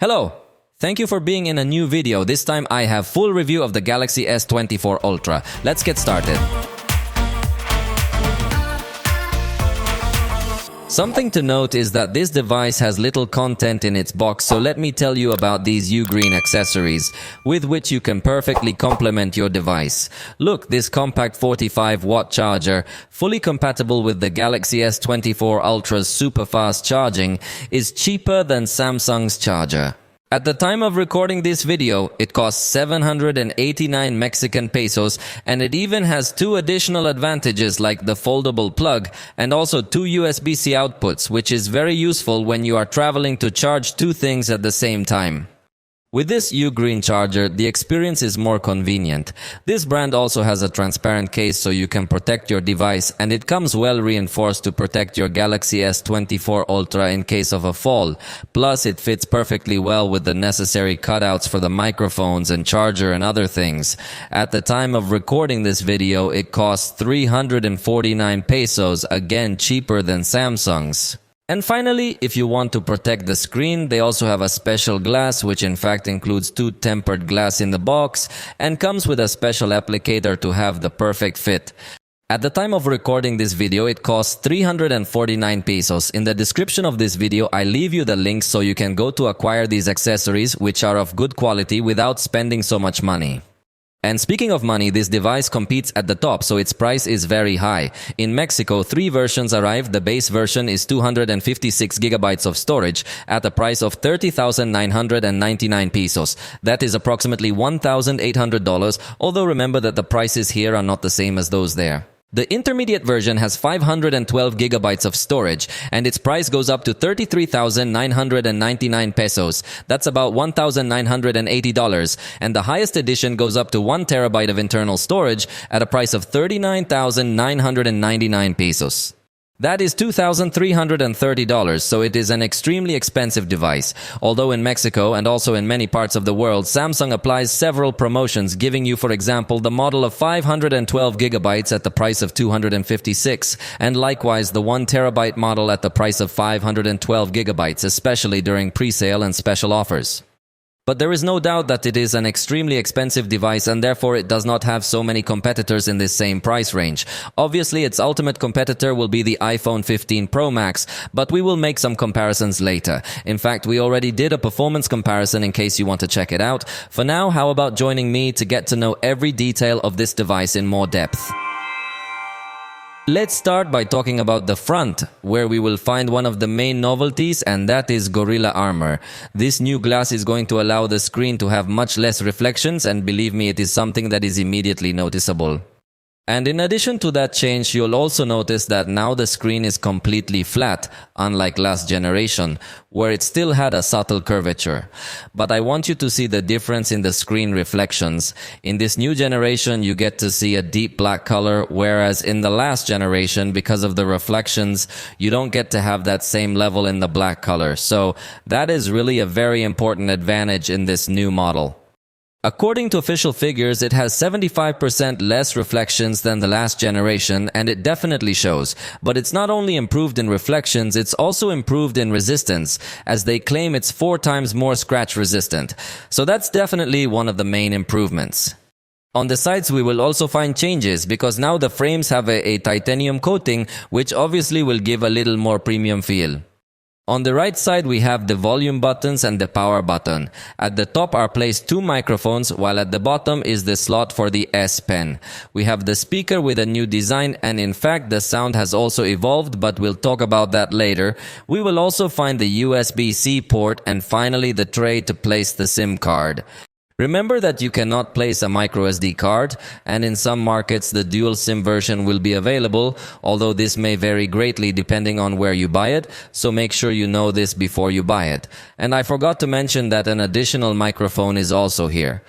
Hello! Thank you for being in a new video. This time I have full review of the Galaxy S24 Ultra. Let's get started. Something to note is that this device has little content in its box, so let me tell you about these U-green accessories, with which you can perfectly complement your device. Look, this compact 45-watt charger, fully compatible with the Galaxy S24 Ultra's super fast charging, is cheaper than Samsung's charger. At the time of recording this video, it costs 789 Mexican pesos, and it even has two additional advantages like the foldable plug and also two USB-C outputs, which is very useful when you are traveling to charge two things at the same time. With this U-green charger, the experience is more convenient. This brand also has a transparent case so you can protect your device, and it comes well reinforced to protect your Galaxy S24 Ultra in case of a fall. Plus, it fits perfectly well with the necessary cutouts for the microphones and charger and other things. At the time of recording this video, it costs 349 pesos, again cheaper than Samsung's. And finally, if you want to protect the screen, they also have a special glass, which in fact includes two tempered glass in the box and comes with a special applicator to have the perfect fit. At the time of recording this video, it costs 349 pesos. In the description of this video, I leave you the links so you can go to acquire these accessories, which are of good quality without spending so much money. And speaking of money, this device competes at the top, so its price is very high. In Mexico, 3 versions arrived. The base version is 256 gigabytes of storage at a price of 30,999 pesos. That is approximately $1,800, although remember that the prices here are not the same as those there. The intermediate version has 512 gigabytes of storage, and its price goes up to 33,999 pesos. That's about $1,980, and the highest edition goes up to 1 terabyte of internal storage at a price of 39,999 pesos. That is $2,330, so it is an extremely expensive device. Although in Mexico and also in many parts of the world, Samsung applies several promotions, giving you, for example, the model of 512 gigabytes at the price of 256, and likewise the 1 terabyte model at the price of 512 gigabytes, especially during pre-sale and special offers. But there is no doubt that it is an extremely expensive device, and therefore it does not have so many competitors in this same price range. Obviously, its ultimate competitor will be the iPhone 15 Pro Max, but we will make some comparisons later. In fact, we already did a performance comparison in case you want to check it out. For now, how about joining me to get to know every detail of this device in more depth? Let's start by talking about the front, where we will find one of the main novelties, and that is Gorilla Armor. This new glass is going to allow the screen to have much less reflections, and believe me, it is something that is immediately noticeable. And in addition to that change, you'll also notice that now the screen is completely flat, unlike last generation, where it still had a subtle curvature. But I want you to see the difference in the screen reflections. In this new generation, you get to see a deep black color, whereas in the last generation, because of the reflections, you don't get to have that same level in the black color. So that is really a very important advantage in this new model. According to official figures, it has 75% less reflections than the last generation, and it definitely shows. But it's not only improved in reflections, it's also improved in resistance, as they claim it's 4 times more scratch resistant. So that's definitely one of the main improvements. On the sides, we will also find changes, because now the frames have a titanium coating, which obviously will give a little more premium feel. On the right side, we have the volume buttons and the power button. At the top are placed 2 microphones, while at the bottom is the slot for the S Pen. We have the speaker with a new design, and in fact the sound has also evolved, but we'll talk about that later. We will also find the USB-C port, and finally the tray to place the SIM card. Remember that you cannot place a microSD card, and in some markets the dual SIM version will be available, although this may vary greatly depending on where you buy it, so make sure you know this before you buy it. And I forgot to mention that an additional microphone is also here.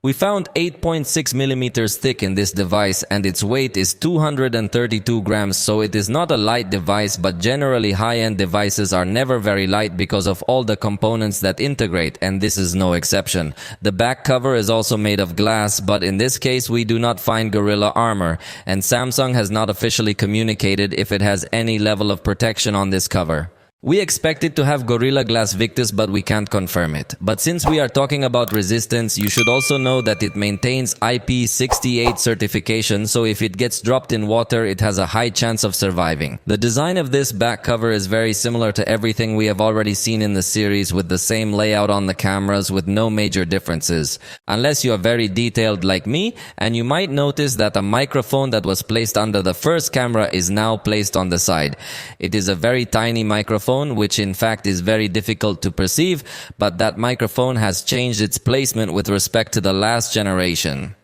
We found 8.6 millimeters thick in this device, and its weight is 232 grams, so it is not a light device, but generally high-end devices are never very light because of all the components that integrate, and this is no exception. The back cover is also made of glass, but in this case we do not find Gorilla Armor, and Samsung has not officially communicated if it has any level of protection on this cover. We expect it to have Gorilla Glass Victus, but we can't confirm it. But since we are talking about resistance, you should also know that it maintains IP68 certification, so if it gets dropped in water, it has a high chance of surviving. The design of this back cover is very similar to everything we have already seen in the series, with the same layout on the cameras with no major differences. Unless you are very detailed like me, and you might notice that a microphone that was placed under the first camera is now placed on the side. It is a very tiny microphone, which in fact is very difficult to perceive, but that microphone has changed its placement with respect to the last generation.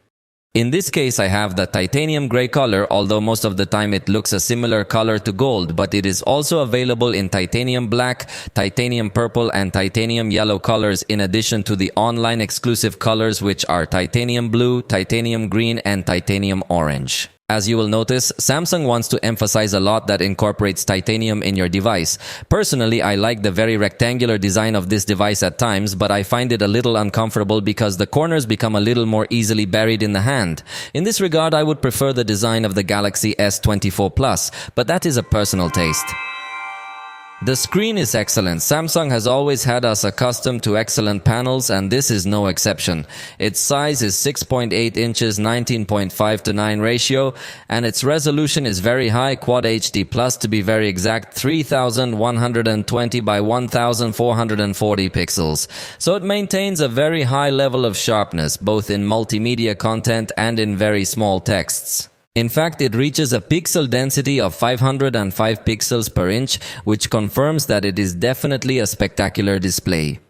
In this case, I have the titanium gray color, although most of the time it looks a similar color to gold, but it is also available in titanium black, titanium purple, and titanium yellow colors, in addition to the online exclusive colors, which are titanium blue, titanium green, and titanium orange. As you will notice, Samsung wants to emphasize a lot that incorporates titanium in your device. Personally, I like the very rectangular design of this device at times, but I find it a little uncomfortable because the corners become a little more easily buried in the hand. In this regard, I would prefer the design of the Galaxy S24 Plus, but that is a personal taste. The screen is excellent. Samsung has always had us accustomed to excellent panels, and this is no exception. Its size is 6.8 inches, 19.5:9 ratio, and its resolution is very high, Quad HD Plus to be very exact, 3120 by 1440 pixels. So it maintains a very high level of sharpness, both in multimedia content and in very small texts. In fact, it reaches a pixel density of 505 pixels per inch, which confirms that it is definitely a spectacular display.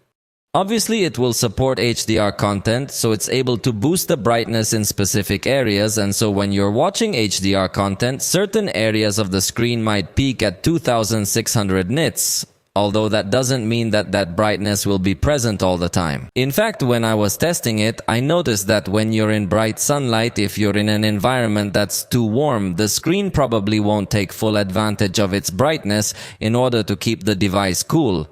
Obviously, it will support HDR content, so it's able to boost the brightness in specific areas, and so when you're watching HDR content, certain areas of the screen might peak at 2600 nits. Although that doesn't mean that that brightness will be present all the time. In fact, when I was testing it, I noticed that when you're in bright sunlight, if you're in an environment that's too warm, the screen probably won't take full advantage of its brightness in order to keep the device cool.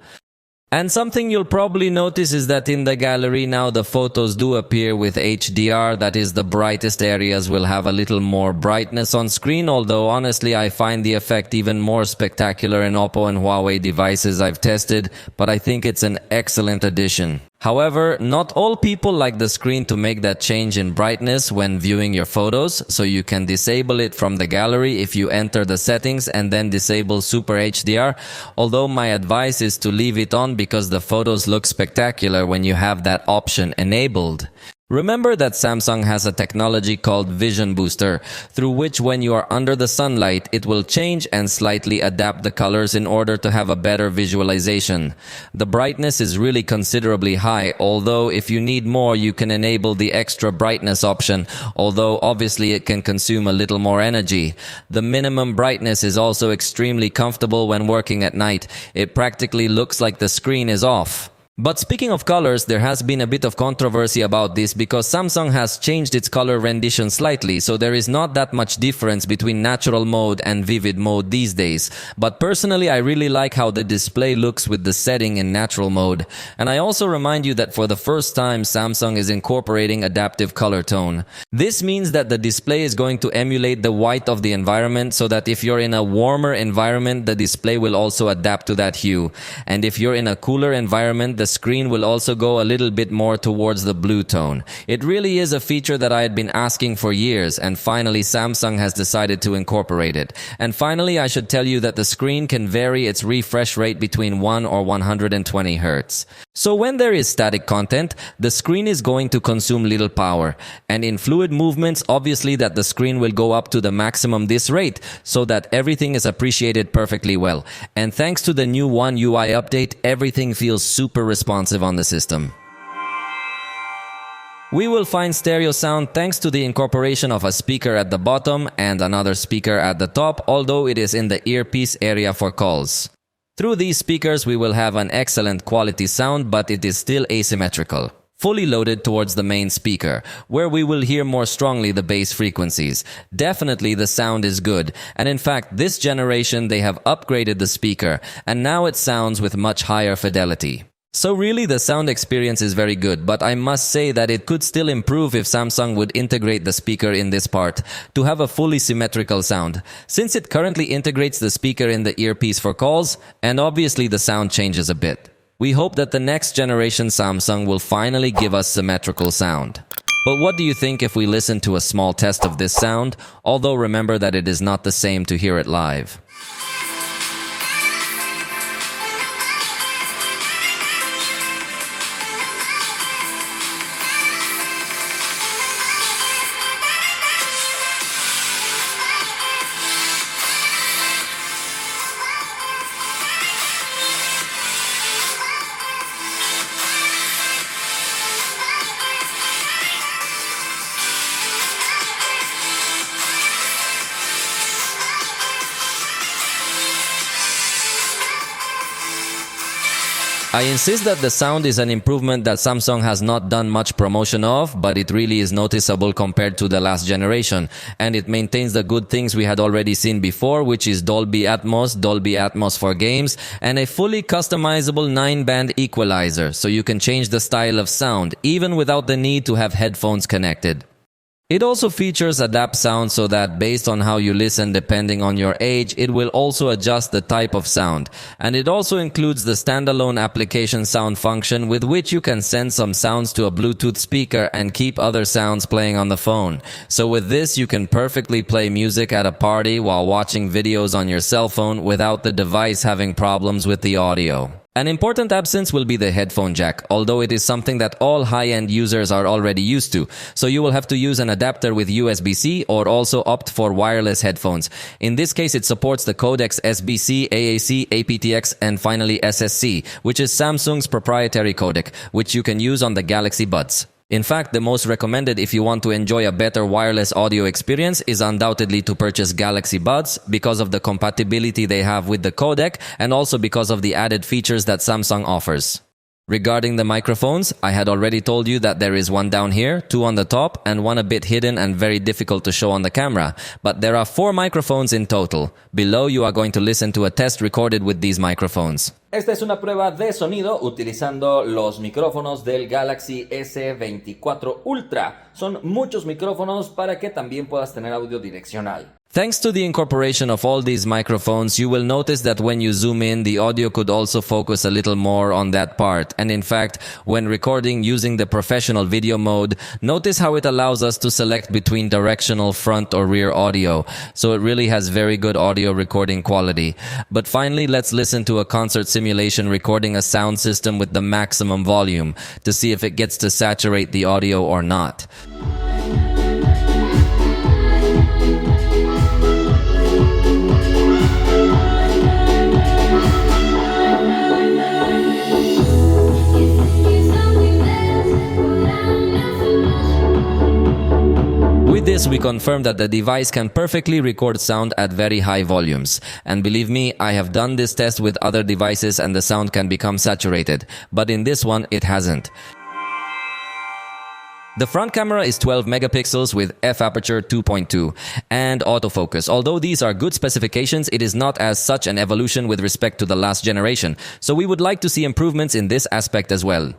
And something you'll probably notice is that in the gallery now the photos do appear with HDR, that is, the brightest areas will have a little more brightness on screen, although honestly I find the effect even more spectacular in Oppo and Huawei devices I've tested, but I think it's an excellent addition. However, not all people like the screen to make that change in brightness when viewing your photos, so you can disable it from the gallery if you enter the settings and then disable Super HDR, although my advice is to leave it on because the photos look spectacular when you have that option enabled. Remember that Samsung has a technology called Vision Booster, through which when you are under the sunlight, it will change and slightly adapt the colors in order to have a better visualization. The brightness is really considerably high, although if you need more, you can enable the extra brightness option, although obviously it can consume a little more energy. The minimum brightness is also extremely comfortable when working at night. It practically looks like the screen is off. But speaking of colors, there has been a bit of controversy about this because Samsung has changed its color rendition slightly, so there is not that much difference between natural mode and vivid mode these days. But personally, I really like how the display looks with the setting in natural mode. And I also remind you that for the first time, Samsung is incorporating adaptive color tone. This means that the display is going to emulate the white of the environment, so that if you're in a warmer environment, the display will also adapt to that hue. And if you're in a cooler environment, the screen will also go a little bit more towards the blue tone. It really is a feature that I had been asking for years, and finally Samsung has decided to incorporate it. And finally, I should tell you that the screen can vary its refresh rate between 1 or 120 Hz. So when there is static content, the screen is going to consume little power. And in fluid movements, obviously that the screen will go up to the maximum this rate, so that everything is appreciated perfectly well. And thanks to the new One UI update, everything feels super responsive on the system. We will find stereo sound thanks to the incorporation of a speaker at the bottom and another speaker at the top, although it is in the earpiece area for calls. Through these speakers, we will have an excellent quality sound, but it is still asymmetrical. Fully loaded towards the main speaker, where we will hear more strongly the bass frequencies. Definitely the sound is good, and in fact this generation they have upgraded the speaker, and now it sounds with much higher fidelity. So really the sound experience is very good, but I must say that it could still improve if Samsung would integrate the speaker in this part to have a fully symmetrical sound, since it currently integrates the speaker in the earpiece for calls, and obviously the sound changes a bit. We hope that the next generation Samsung will finally give us symmetrical sound. But what do you think if we listen to a small test of this sound, although remember that it is not the same to hear it live? I insist that the sound is an improvement that Samsung has not done much promotion of, but it really is noticeable compared to the last generation, and it maintains the good things we had already seen before, which is Dolby Atmos for games, and a fully customizable 9-band equalizer, so you can change the style of sound, even without the need to have headphones connected. It also features adapt sound so that based on how you listen depending on your age, it will also adjust the type of sound. And it also includes the standalone application sound function with which you can send some sounds to a Bluetooth speaker and keep other sounds playing on the phone. So with this, you can perfectly play music at a party while watching videos on your cell phone without the device having problems with the audio. An important absence will be the headphone jack, although it is something that all high-end users are already used to, so you will have to use an adapter with USB-C or also opt for wireless headphones. In this case, it supports the codecs SBC, AAC, aptX, and finally SSC, which is Samsung's proprietary codec, which you can use on the Galaxy Buds. In fact, the most recommended if you want to enjoy a better wireless audio experience is undoubtedly to purchase Galaxy Buds because of the compatibility they have with the codec and also because of the added features that Samsung offers. Regarding the microphones, I had already told you that there is one down here, two on the top, and one a bit hidden and very difficult to show on the camera. But there are 4 microphones in total. Below you are going to listen to a test recorded with these microphones. Esta es una prueba de sonido utilizando los micrófonos del Galaxy S24 Ultra. Son muchos micrófonos para que también puedas tener audio direccional. Thanks to the incorporation of all these microphones, you will notice that when you zoom in, the audio could also focus a little more on that part. And in fact, when recording using the professional video mode, notice how it allows us to select between directional front or rear audio. So it really has very good audio recording quality. But finally, let's listen to a concert simulation recording a sound system with the maximum volume to see if it gets to saturate the audio or not. With this, we confirm that the device can perfectly record sound at very high volumes. And believe me, I have done this test with other devices and the sound can become saturated. But in this one, it hasn't. The front camera is 12 megapixels with f-aperture 2.2 and autofocus. Although these are good specifications, it is not as such an evolution with respect to the last generation. So we would like to see improvements in this aspect as well.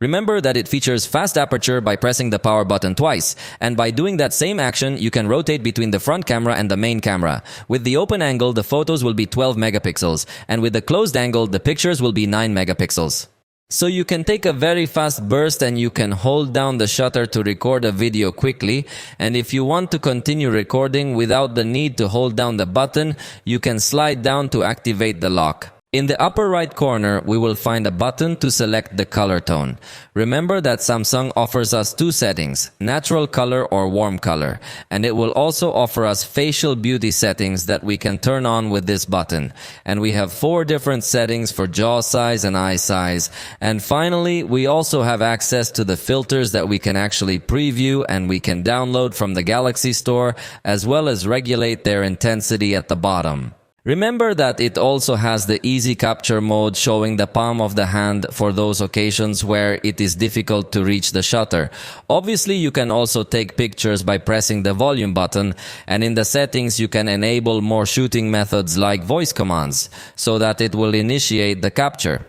Remember that it features fast aperture by pressing the power button twice, and by doing that same action, you can rotate between the front camera and the main camera. With the open angle, the photos will be 12 megapixels, and with the closed angle, the pictures will be 9 megapixels. So you can take a very fast burst and you can hold down the shutter to record a video quickly, and if you want to continue recording without the need to hold down the button, you can slide down to activate the lock. In the upper right corner, we will find a button to select the color tone. Remember that Samsung offers us 2 settings, natural color or warm color, and it will also offer us facial beauty settings that we can turn on with this button. And we have 4 different settings for jaw size and eye size. And finally, we also have access to the filters that we can actually preview and we can download from the Galaxy Store, as well as regulate their intensity at the bottom. Remember that it also has the easy capture mode showing the palm of the hand for those occasions where it is difficult to reach the shutter. Obviously, you can also take pictures by pressing the volume button, and in the settings you can enable more shooting methods like voice commands so that it will initiate the capture.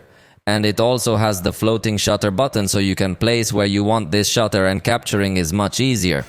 And it also has the floating shutter button, so you can place where you want this shutter and capturing is much easier.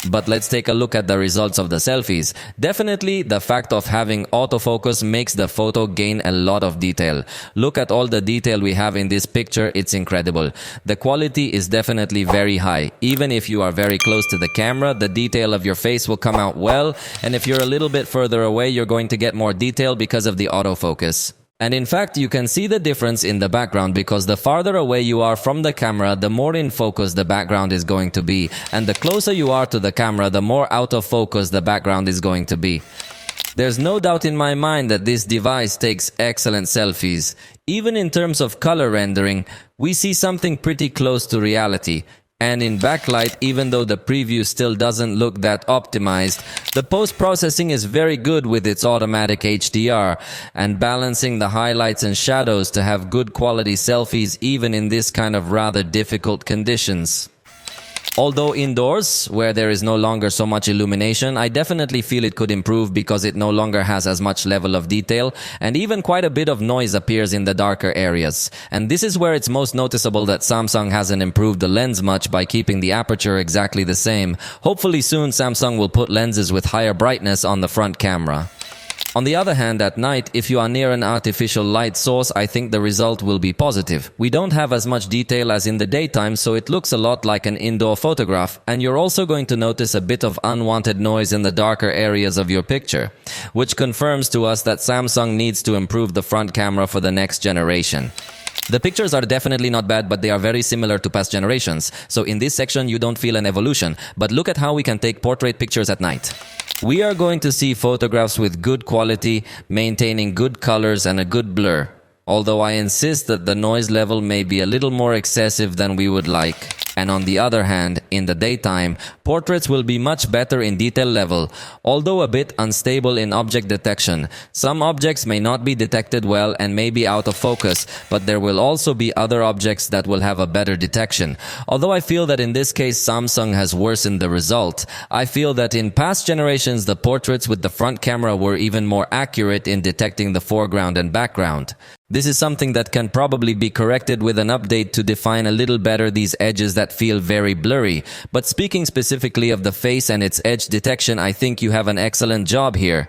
But let's take a look at the results of the selfies. Definitely, the fact of having autofocus makes the photo gain a lot of detail. Look at all the detail we have in this picture, it's incredible. The quality is definitely very high. Even if you are very close to the camera, the detail of your face will come out well, and if you're a little bit further away, you're going to get more detail because of the autofocus. And in fact, you can see the difference in the background because the farther away you are from the camera, the more in focus the background is going to be. And the closer you are to the camera, the more out of focus the background is going to be. There's no doubt in my mind that this device takes excellent selfies. Even in terms of color rendering, we see something pretty close to reality. And in backlight, even though the preview still doesn't look that optimized, the post-processing is very good with its automatic HDR and balancing the highlights and shadows to have good quality selfies even in this kind of rather difficult conditions. Although indoors, where there is no longer so much illumination, I definitely feel it could improve because it no longer has as much level of detail and even quite a bit of noise appears in the darker areas. And this is where it's most noticeable that Samsung hasn't improved the lens much by keeping the aperture exactly the same. Hopefully soon Samsung will put lenses with higher brightness on the front camera. On the other hand, at night, if you are near an artificial light source, I think the result will be positive. We don't have as much detail as in the daytime, so it looks a lot like an indoor photograph, and you're also going to notice a bit of unwanted noise in the darker areas of your picture, which confirms to us that Samsung needs to improve the front camera for the next generation. The pictures are definitely not bad, but they are very similar to past generations, so in this section you don't feel an evolution, but look at how we can take portrait pictures at night. We are going to see photographs with good quality, maintaining good colors and a good blur. Although I insist that the noise level may be a little more excessive than we would like. And on the other hand, in the daytime, portraits will be much better in detail level, although a bit unstable in object detection. Some objects may not be detected well and may be out of focus, but there will also be other objects that will have a better detection. Although I feel that in this case Samsung has worsened the result, I feel that in past generations the portraits with the front camera were even more accurate in detecting the foreground and background. This is something that can probably be corrected with an update to define a little better these edges that feel very blurry. But speaking specifically of the face and its edge detection, I think you have an excellent job here.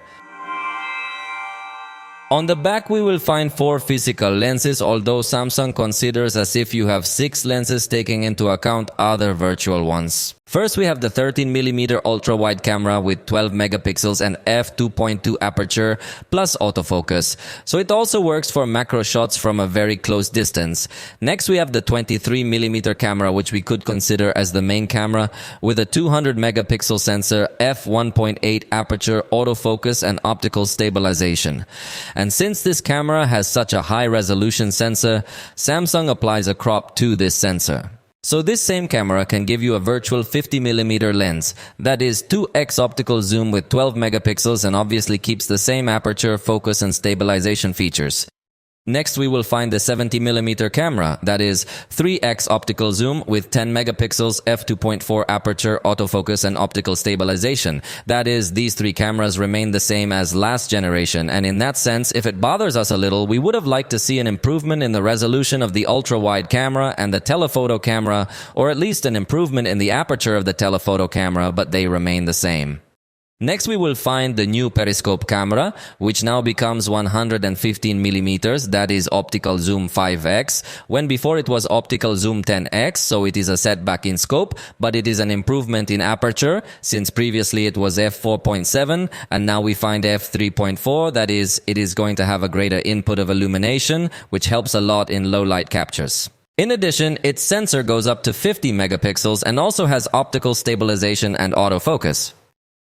On the back we will find 4 physical lenses, although Samsung considers as if you have 6 lenses taking into account other virtual ones. First, we have the 13mm ultra-wide camera with 12 megapixels and f2.2 aperture plus autofocus, so it also works for macro shots from a very close distance. Next, we have the 23mm camera, which we could consider as the main camera, with a 200 megapixel sensor, f1.8 aperture, autofocus and optical stabilization. And since this camera has such a high resolution sensor, Samsung applies a crop to this sensor. So this same camera can give you a virtual 50mm lens, that is 2x optical zoom with 12 megapixels and obviously keeps the same aperture, focus and stabilization features. Next we will find the 70mm camera, that is 3x optical zoom with 10 megapixels, f2.4 aperture, autofocus and optical stabilization. That is, these 3 cameras remain the same as last generation, and in that sense, if it bothers us a little, we would have liked to see an improvement in the resolution of the ultra-wide camera and the telephoto camera, or at least an improvement in the aperture of the telephoto camera, but they remain the same. Next we will find the new periscope camera, which now becomes 115mm, that is optical zoom 5x, when before it was optical zoom 10x, so it is a setback in scope, but it is an improvement in aperture, since previously it was f4.7, and now we find f3.4, that is, it is going to have a greater input of illumination, which helps a lot in low light captures. In addition, its sensor goes up to 50 megapixels and also has optical stabilization and autofocus.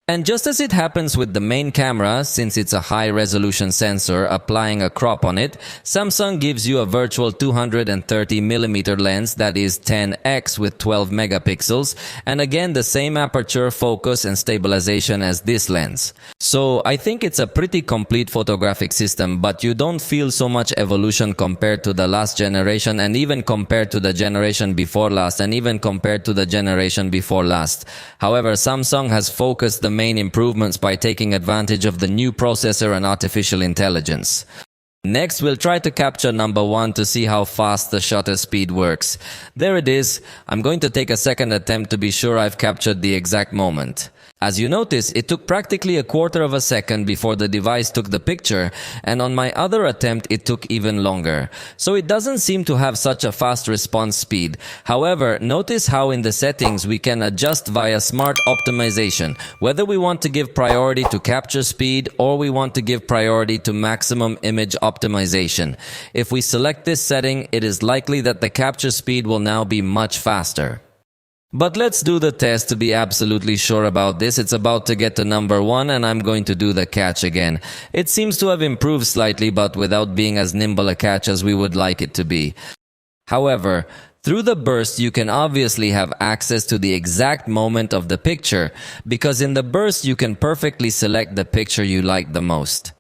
And just as it happens with the main camera, since it's a high-resolution sensor applying a crop on it, Samsung gives you a virtual 230mm lens that is 10x with 12 megapixels, and again the same aperture, focus and stabilization as this lens. So I think it's a pretty complete photographic system, but you don't feel so much evolution compared to the last generation, and even compared to the generation before last, and even compared to the generation before last. However, Samsung has focused the main improvements by taking advantage of the new processor and artificial intelligence. Next, we'll try to capture number 1 to see how fast the shutter speed works. There it is. I'm going to take a second attempt to be sure I've captured the exact moment. As you notice, it took practically a quarter of a second before the device took the picture, and on my other attempt it took even longer. So it doesn't seem to have such a fast response speed. However, notice how in the settings we can adjust via smart optimization, whether we want to give priority to capture speed or we want to give priority to maximum image optimization. If we select this setting, it is likely that the capture speed will now be much faster. But let's do the test to be absolutely sure about this. It's about to get to number 1 and I'm going to do the catch again. It seems to have improved slightly, but without being as nimble a catch as we would like it to be. However, through the burst you can obviously have access to the exact moment of the picture, because in the burst you can perfectly select the picture you like the most.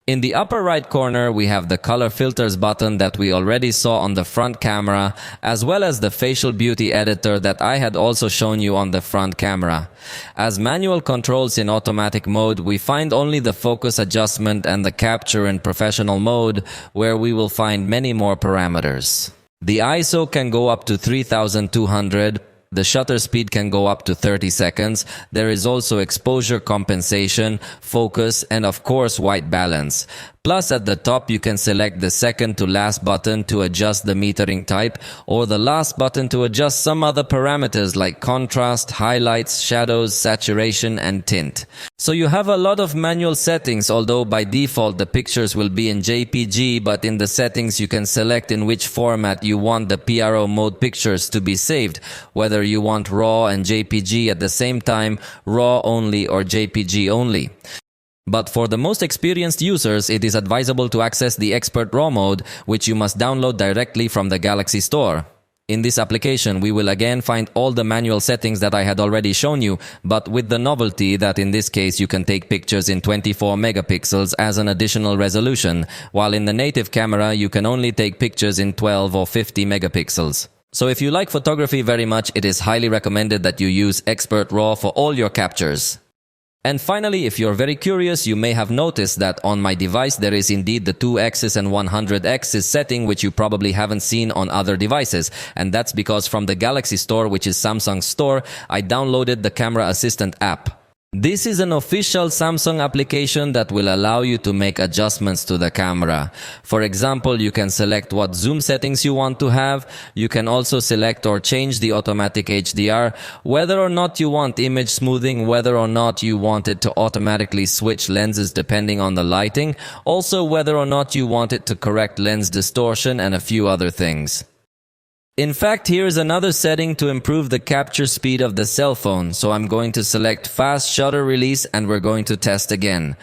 In the upper right corner, we have the color filters button that we already saw on the front camera, as well as the facial beauty editor that I had also shown you on the front camera. As manual controls in automatic mode, we find only the focus adjustment and the capture in professional mode, where we will find many more parameters. The ISO can go up to 3200. The shutter speed can go up to 30 seconds. There is also exposure compensation, focus, and of course white balance. Plus at the top you can select the second to last button to adjust the metering type, or the last button to adjust some other parameters like contrast, highlights, shadows, saturation, and tint. So you have a lot of manual settings, although by default the pictures will be in JPG, but in the settings you can select in which format you want the PRO mode pictures to be saved, whether you want RAW and JPG at the same time, RAW only or JPG only. But for the most experienced users, it is advisable to access the Expert RAW mode, which you must download directly from the Galaxy Store. In this application, we will again find all the manual settings that I had already shown you, but with the novelty that in this case you can take pictures in 24 megapixels as an additional resolution, while in the native camera you can only take pictures in 12 or 50 megapixels. So if you like photography very much, it is highly recommended that you use Expert RAW for all your captures. And finally, if you're very curious, you may have noticed that on my device there is indeed the 2x and 100x setting, which you probably haven't seen on other devices. And that's because from the Galaxy Store, which is Samsung's store, I downloaded the Camera Assistant app. This is an official Samsung application that will allow you to make adjustments to the camera. For example, you can select what zoom settings you want to have. You can also select or change the automatic HDR, whether or not you want image smoothing, whether or not you want it to automatically switch lenses depending on the lighting, also whether or not you want it to correct lens distortion, and a few other things. In fact, here is another setting to improve the capture speed of the cell phone, so I'm going to select fast shutter release and we're going to test again.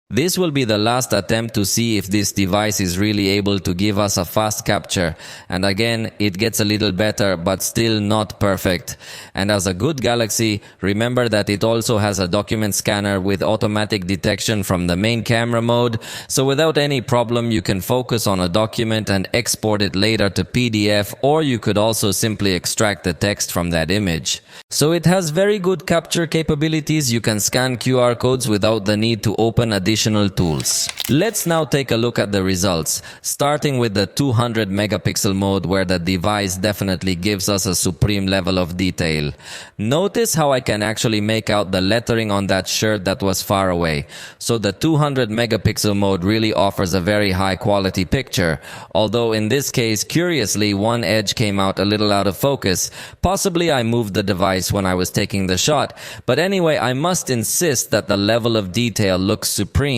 This will be the last attempt to see if this device is really able to give us a fast capture. And again, it gets a little better, but still not perfect. And as a good Galaxy, remember that it also has a document scanner with automatic detection from the main camera mode. So without any problem, you can focus on a document and export it later to PDF, or you could also simply extract the text from that image. So it has very good capture capabilities. You can scan QR codes without the need to open additional tools. Let's now take a look at the results, starting with the 200 megapixel mode, where the device definitely gives us a supreme level of detail. Notice how I can actually make out the lettering on that shirt that was far away. So the 200 megapixel mode really offers a very high quality picture, although in this case, curiously, one edge came out a little out of focus. Possibly I moved the device when I was taking the shot, but anyway, I must insist that the level of detail looks supreme.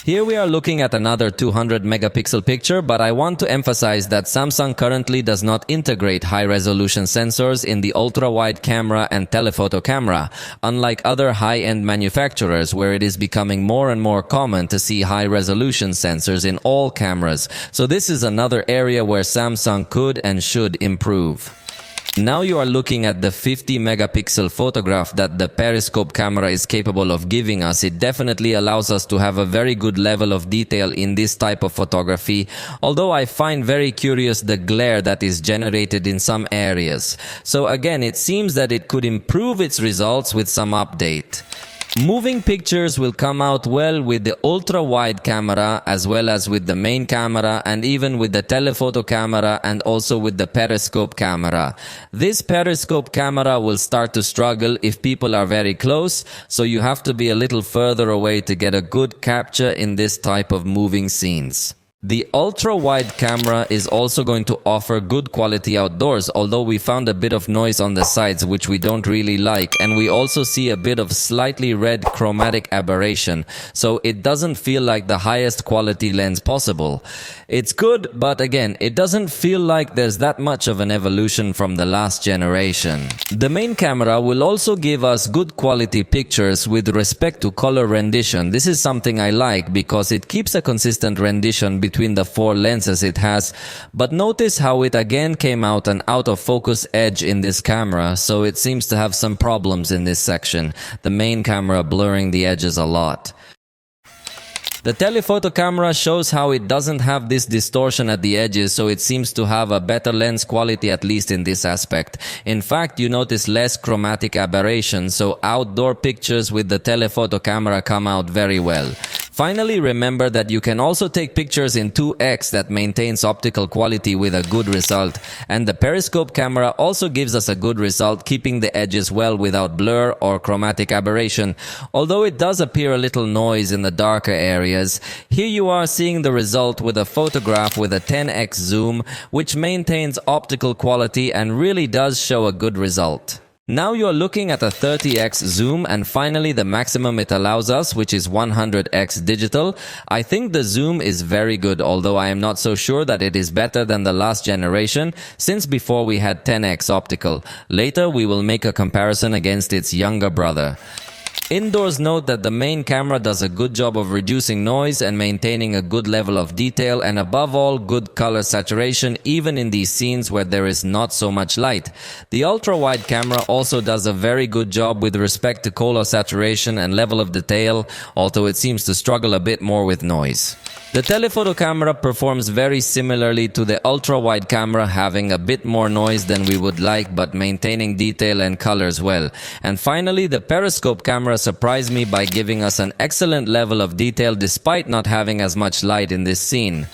Here we are looking at another 200 megapixel picture, but I want to emphasize that Samsung currently does not integrate high-resolution sensors in the ultra-wide camera and telephoto camera, unlike other high-end manufacturers where it is becoming more and more common to see high-resolution sensors in all cameras. So this is another area where Samsung could and should improve. Now you are looking at the 50 megapixel photograph that the periscope camera is capable of giving us. It definitely allows us to have a very good level of detail in this type of photography, although I find very curious the glare that is generated in some areas. So again, it seems that it could improve its results with some update. Moving pictures will come out well with the ultra-wide camera as well as with the main camera and even with the telephoto camera and also with the periscope camera. This periscope camera will start to struggle if people are very close, so you have to be a little further away to get a good capture in this type of moving scenes. The ultra-wide camera is also going to offer good quality outdoors, although we found a bit of noise on the sides which we don't really like, and we also see a bit of slightly red chromatic aberration, so it doesn't feel like the highest quality lens possible. It's good, but again, it doesn't feel like there's that much of an evolution from the last generation. The main camera will also give us good quality pictures with respect to color rendition. This is something I like because it keeps a consistent rendition between the four lenses it has, but notice how it again came out an out of focus edge in this camera, so it seems to have some problems in this section, the main camera blurring the edges a lot. The telephoto camera shows how it doesn't have this distortion at the edges, so it seems to have a better lens quality, at least in this aspect. In fact, you notice less chromatic aberration, so outdoor pictures with the telephoto camera come out very well. Finally, remember that you can also take pictures in 2x that maintains optical quality with a good result, and the periscope camera also gives us a good result, keeping the edges well without blur or chromatic aberration, although it does appear a little noise in the darker areas. Here you are seeing the result with a photograph with a 10x zoom, which maintains optical quality and really does show a good result. Now you're looking at a 30x zoom, and finally the maximum it allows us, which is 100x digital. I think the zoom is very good, although I am not so sure that it is better than the last generation, since before we had 10x optical. Later we will make a comparison against its younger brother. Indoors, note that the main camera does a good job of reducing noise and maintaining a good level of detail, and above all, good color saturation even in these scenes where there is not so much light. The ultra-wide camera also does a very good job with respect to color saturation and level of detail, although it seems to struggle a bit more with noise. The telephoto camera performs very similarly to the ultra-wide camera, having a bit more noise than we would like but maintaining detail and colors well. And finally, the periscope camera surprised me by giving us an excellent level of detail despite not having as much light in this scene.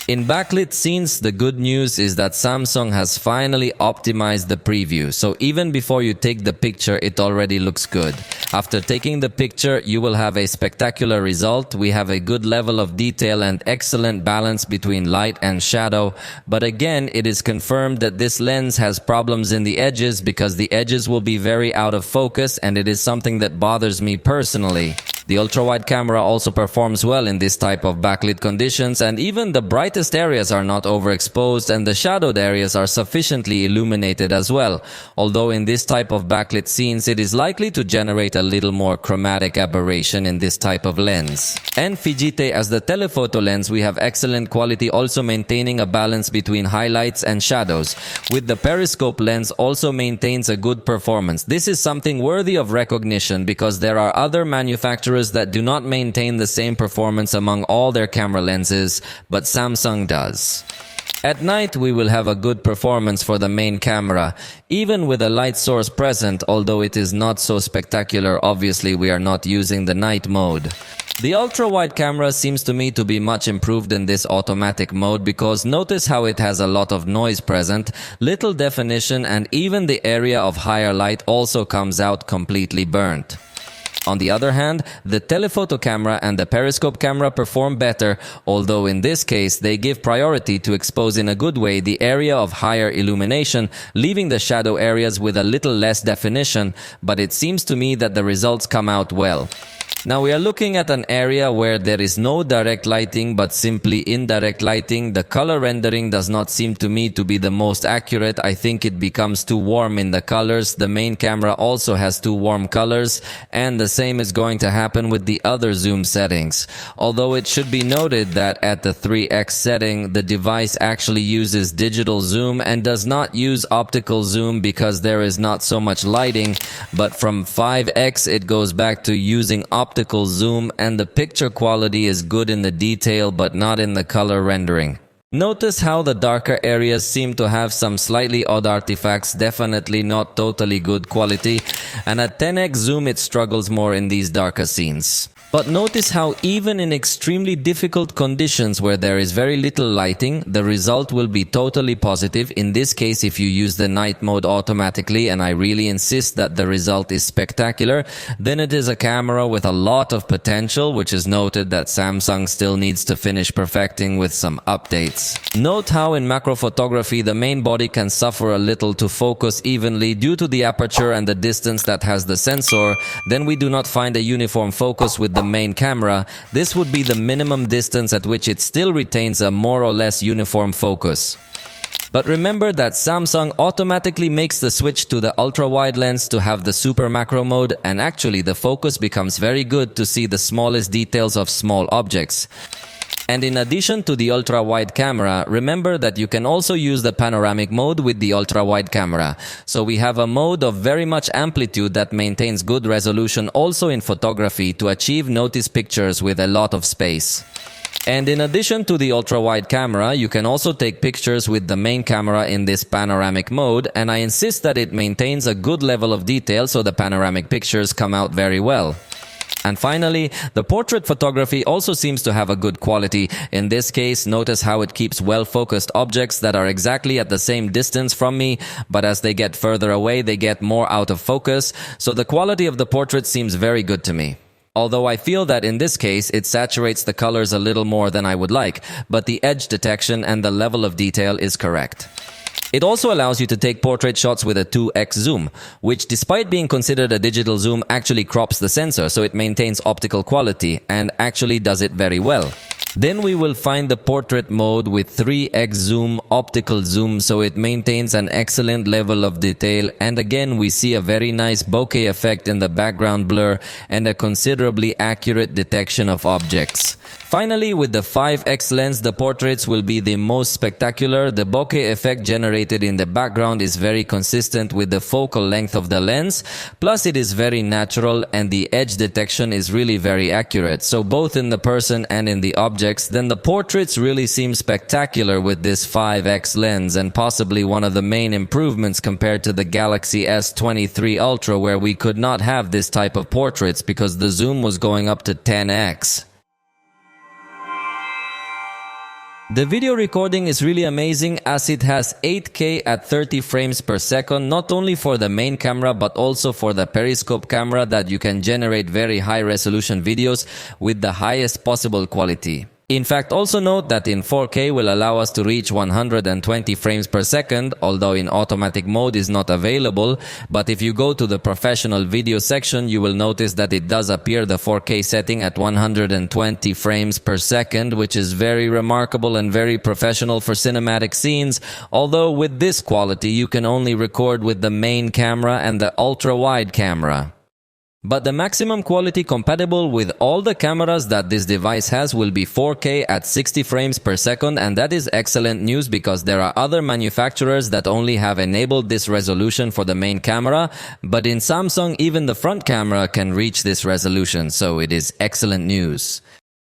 In backlit scenes, the good news is that Samsung has finally optimized the preview, so even before you take the picture, it already looks good. After taking the picture, you will have a spectacular result. We have a good level of detail and excellent balance between light and shadow, but again, it is confirmed that this lens has problems in the edges because the edges will be very out of focus, and it is something that bothers me personally. The ultra-wide camera also performs well in this type of backlit conditions, and even the brightest areas are not overexposed and the shadowed areas are sufficiently illuminated as well. Although in this type of backlit scenes, it is likely to generate a little more chromatic aberration in this type of lens. And Fujite, as the telephoto lens, we have excellent quality, also maintaining a balance between highlights and shadows. With the periscope lens also maintains a good performance. This is something worthy of recognition because there are other manufacturers that do not maintain the same performance among all their camera lenses, but Samsung does. At night, we will have a good performance for the main camera, even with a light source present, although it is not so spectacular. Obviously, we are not using the night mode. The ultra-wide camera seems to me to be much improved in this automatic mode because notice how it has a lot of noise present, little definition, and even the area of higher light also comes out completely burnt. On the other hand, the telephoto camera and the periscope camera perform better, although in this case they give priority to expose in a good way the area of higher illumination, leaving the shadow areas with a little less definition, but it seems to me that the results come out well. Now we are looking at an area where there is no direct lighting but simply indirect lighting. The color rendering does not seem to me to be the most accurate. I think it becomes too warm in the colors. The main camera also has too warm colors, and the same is going to happen with the other zoom settings. Although it should be noted that at the 3x setting, the device actually uses digital zoom and does not use optical zoom because there is not so much lighting, but from 5x it goes back to using optical zoom, and the picture quality is good in the detail but not in the color rendering. Notice how the darker areas seem to have some slightly odd artifacts, definitely not totally good quality, and at 10x zoom it struggles more in these darker scenes. But notice how even in extremely difficult conditions where there is very little lighting, the result will be totally positive. In this case, if you use the night mode automatically, and I really insist that the result is spectacular, then it is a camera with a lot of potential, which is noted that Samsung still needs to finish perfecting with some updates. Note how in macro photography the main body can suffer a little to focus evenly due to the aperture and the distance that has the sensor. Then we do not find a uniform focus with the main camera. This would be the minimum distance at which it still retains a more or less uniform focus. But remember that Samsung automatically makes the switch to the ultra-wide lens to have the super macro mode, and actually the focus becomes very good to see the smallest details of small objects. And in addition to the ultra-wide camera, remember that you can also use the panoramic mode with the ultra-wide camera. So we have a mode of very much amplitude that maintains good resolution also in photography to achieve notice pictures with a lot of space. And in addition to the ultra-wide camera, you can also take pictures with the main camera in this panoramic mode, and I insist that it maintains a good level of detail so the panoramic pictures come out very well. And finally, the portrait photography also seems to have a good quality. In this case, notice how it keeps well-focused objects that are exactly at the same distance from me, but as they get further away, they get more out of focus. So the quality of the portrait seems very good to me. Although I feel that in this case, it saturates the colors a little more than I would like, but the edge detection and the level of detail is correct. It also allows you to take portrait shots with a 2x zoom, which despite being considered a digital zoom actually crops the sensor, so it maintains optical quality and actually does it very well. Then we will find the portrait mode with 3x zoom, optical zoom, so it maintains an excellent level of detail, and again we see a very nice bokeh effect in the background blur and a considerably accurate detection of objects. Finally, with the 5x lens, the portraits will be the most spectacular. The bokeh effect generated in the background is very consistent with the focal length of the lens, plus it is very natural and the edge detection is really very accurate. So both in the person and in the objects, then the portraits really seem spectacular with this 5x lens, and possibly one of the main improvements compared to the Galaxy S24 Ultra, where we could not have this type of portraits because the zoom was going up to 10x. The video recording is really amazing as it has 8K at 30 frames per second, not only for the main camera but also for the periscope camera, that you can generate very high resolution videos with the highest possible quality. In fact, also note that in 4K will allow us to reach 120 frames per second, although in automatic mode is not available. But if you go to the professional video section, you will notice that it does appear the 4K setting at 120 frames per second, which is very remarkable and very professional for cinematic scenes. Although with this quality, you can only record with the main camera and the ultra-wide camera. But the maximum quality compatible with all the cameras that this device has will be 4K at 60 frames per second, and that is excellent news because there are other manufacturers that only have enabled this resolution for the main camera, but in Samsung even the front camera can reach this resolution, so it is excellent news.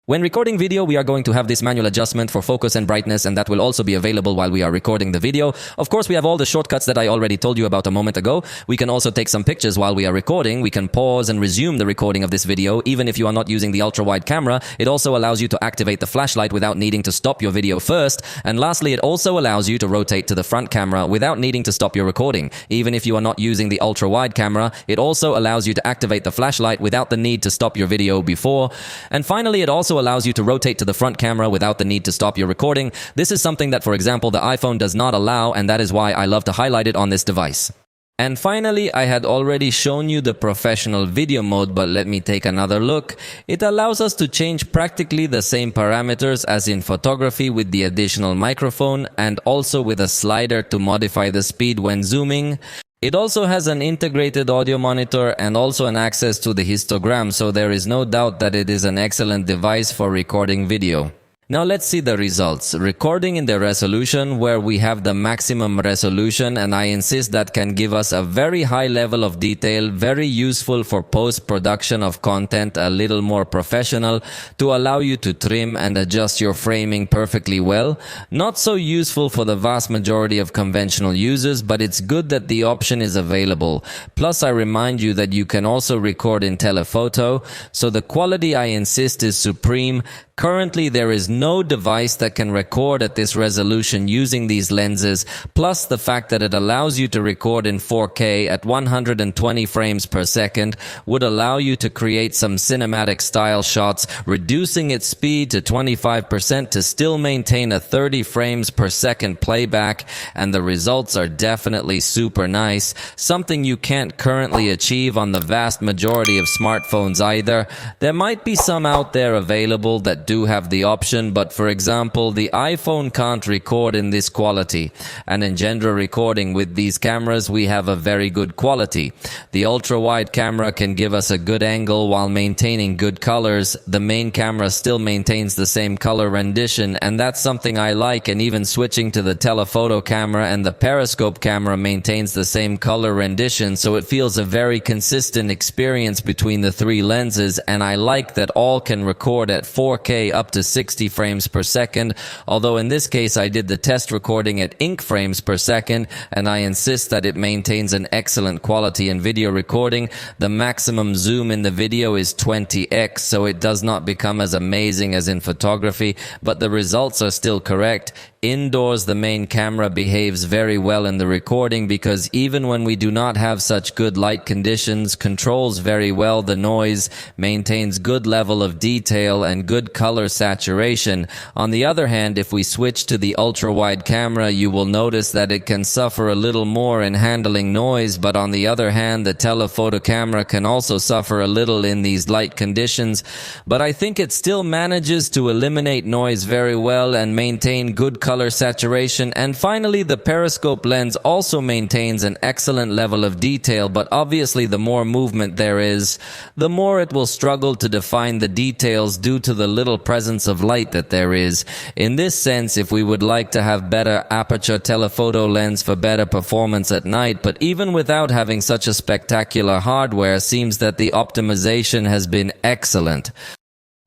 When recording video, we are going to have this manual adjustment for focus and brightness, and that will also be available while we are recording the video. Of course, we have all the shortcuts that I already told you about a moment ago. We can also take some pictures while we are recording. We can pause and resume the recording of this video, even if you are not using the ultra-wide camera. It also allows you to activate the flashlight without needing to stop your video first. And lastly, it also allows you to rotate to the front camera without needing to stop your recording. Even if you are not using the ultra-wide camera, it also allows you to activate the flashlight without the need to stop your video before. And finally, it also allows you to rotate to the front camera without the need to stop your recording. This is something that, for example, the iPhone does not allow, and that is why I love to highlight it on this device. And finally, I had already shown you the professional video mode, but let me take another look. It allows us to change practically the same parameters as in photography with the additional microphone and also with a slider to modify the speed when zooming. It also has an integrated audio monitor and also an access to the histogram, so there is no doubt that it is an excellent device for recording video. Now let's see the results. Recording in the resolution where we have the maximum resolution, and I insist that can give us a very high level of detail, very useful for post-production of content, a little more professional, to allow you to trim and adjust your framing perfectly well. Not so useful for the vast majority of conventional users, but it's good that the option is available. Plus I remind you that you can also record in telephoto, so the quality I insist is supreme. Currently, there is no device that can record at this resolution using these lenses, plus the fact that it allows you to record in 4K at 120 frames per second would allow you to create some cinematic style shots, reducing its speed to 25% to still maintain a 30 frames per second playback, and the results are definitely super nice, something you can't currently achieve on the vast majority of smartphones either. There might be some out there available that do have the option, but for example, the iPhone can't record in this quality, and in general recording with these cameras we have a very good quality. The ultra-wide camera can give us a good angle while maintaining good colors. The main camera still maintains the same color rendition, and that's something I like, and even switching to the telephoto camera and the periscope camera maintains the same color rendition, so it feels a very consistent experience between the three lenses, and I like that all can record at 4K up to 60 frames per second, although in this case I did the test recording at ink frames per second, and I insist that it maintains an excellent quality in video recording. The maximum zoom in the video is 20x, so it does not become as amazing as in photography, but the results are still correct. Indoors, the main camera behaves very well in the recording because even when we do not have such good light conditions, controls very well the noise, maintains good level of detail and good color saturation. On the other hand, if we switch to the ultra-wide camera, you will notice that it can suffer a little more in handling noise, but on the other hand, the telephoto camera can also suffer a little in these light conditions, but I think it still manages to eliminate noise very well and maintain good color saturation. And finally, the periscope lens also maintains an excellent level of detail, but obviously the more movement there is, the more it will struggle to define the details due to the little presence of light that there is. In this sense, if we would like to have better aperture telephoto lens for better performance at night, but even without having such a spectacular hardware, seems that the optimization has been excellent.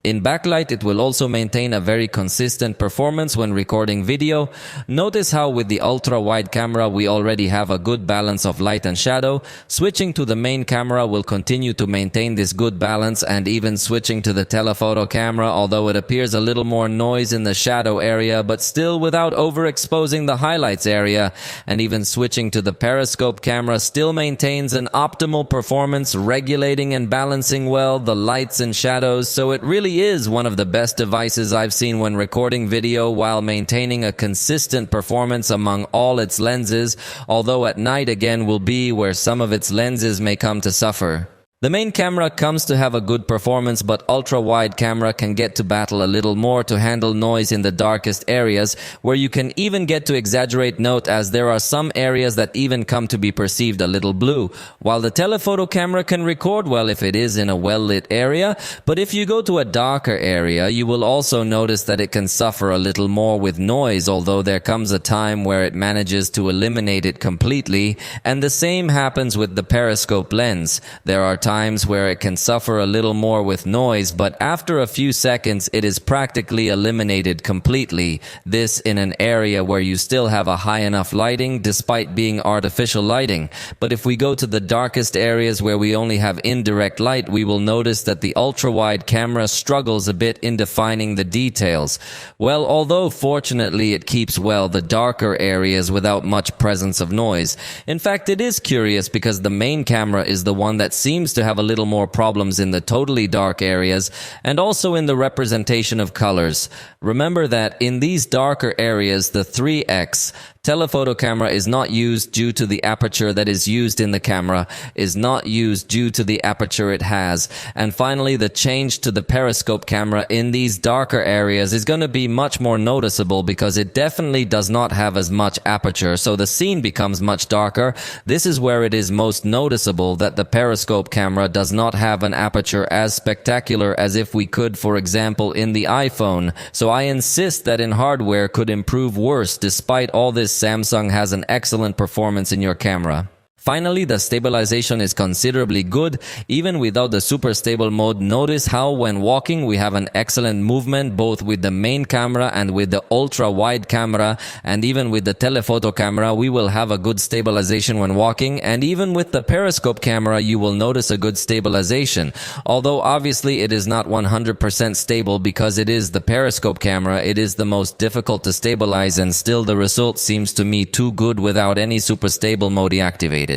In backlight, it will also maintain a very consistent performance when recording video. Notice how with the ultra-wide camera we already have a good balance of light and shadow. Switching to the main camera will continue to maintain this good balance, and even switching to the telephoto camera, although it appears a little more noise in the shadow area, but still without overexposing the highlights area. And even switching to the periscope camera still maintains an optimal performance, regulating and balancing well the lights and shadows, so it really is one of the best devices I've seen when recording video while maintaining a consistent performance among all its lenses, although at night again will be where some of its lenses may come to suffer. The main camera comes to have a good performance, but ultra-wide camera can get to battle a little more to handle noise in the darkest areas, where you can even get to exaggerate note, as there are some areas that even come to be perceived a little blue, while the telephoto camera can record well if it is in a well-lit area, but if you go to a darker area, you will also notice that it can suffer a little more with noise, although there comes a time where it manages to eliminate it completely, and the same happens with the periscope lens. There are times where it can suffer a little more with noise, but after a few seconds it is practically eliminated completely. This in an area where you still have a high enough lighting despite being artificial lighting. But if we go to the darkest areas where we only have indirect light, we will notice that the ultra-wide camera struggles a bit in defining the details. Well, although fortunately it keeps well the darker areas without much presence of noise. In fact, it is curious because the main camera is the one that seems to have a little more problems in the totally dark areas and also in the representation of colors. Remember that in these darker areas, the 3x Telephoto camera is not used due to the aperture that is used in the camera, is not used due to the aperture it has. And finally, the change to the periscope camera in these darker areas is going to be much more noticeable because it definitely does not have as much aperture, so the scene becomes much darker. This is where it is most noticeable that the periscope camera does not have an aperture as spectacular as if we could, for example, in the iPhone. So I insist that in hardware could improve worse. Despite all this, Samsung has an excellent performance in your camera. Finally, the stabilization is considerably good, even without the super stable mode. Notice how when walking we have an excellent movement both with the main camera and with the ultra wide camera, and even with the telephoto camera we will have a good stabilization when walking, and even with the periscope camera you will notice a good stabilization. Although obviously it is not 100% stable because it is the periscope camera, it is the most difficult to stabilize, and still the result seems to me too good without any super stable mode activated.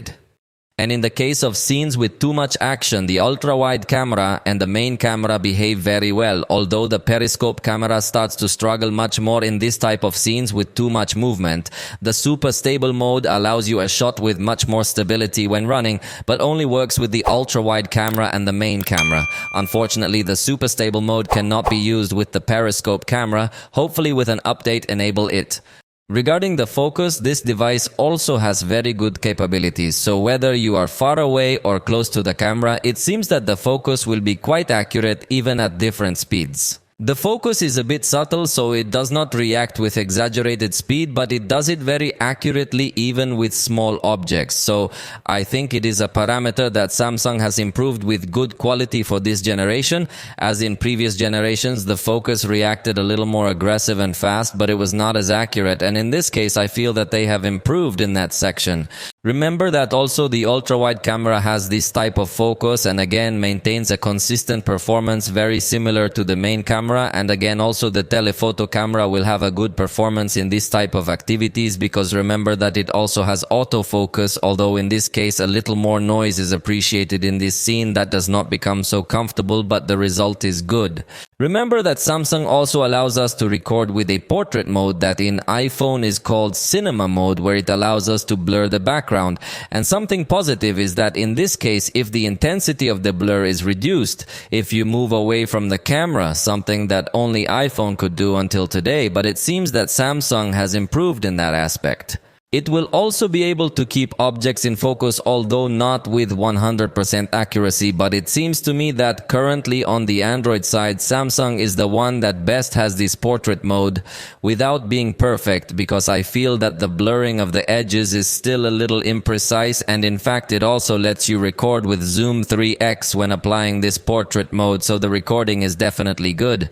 And in the case of scenes with too much action, the ultra-wide camera and the main camera behave very well, although the periscope camera starts to struggle much more in this type of scenes with too much movement. The super stable mode allows you a shot with much more stability when running, but only works with the ultra-wide camera and the main camera. Unfortunately, the super stable mode cannot be used with the periscope camera. Hopefully with an update enable it. Regarding the focus, this device also has very good capabilities, so whether you are far away or close to the camera, it seems that the focus will be quite accurate even at different speeds. The focus is a bit subtle, so it does not react with exaggerated speed, but it does it very accurately even with small objects. So I think it is a parameter that Samsung has improved with good quality for this generation. As in previous generations, the focus reacted a little more aggressive and fast, but it was not as accurate. And in this case, I feel that they have improved in that section. Remember that also the ultra-wide camera has this type of focus and again maintains a consistent performance very similar to the main camera, and again also the telephoto camera will have a good performance in this type of activities because remember that it also has autofocus, although in this case a little more noise is appreciated in this scene that does not become so comfortable, but the result is good. Remember that Samsung also allows us to record with a portrait mode that in iPhone is called cinema mode, where it allows us to blur the background. And something positive is that in this case, if the intensity of the blur is reduced, if you move away from the camera, something that only iPhone could do until today, but it seems that Samsung has improved in that aspect. It will also be able to keep objects in focus, although not with 100% accuracy, but it seems to me that currently on the Android side, Samsung is the one that best has this portrait mode without being perfect, because I feel that the blurring of the edges is still a little imprecise, and in fact it also lets you record with zoom 3x when applying this portrait mode, so the recording is definitely good.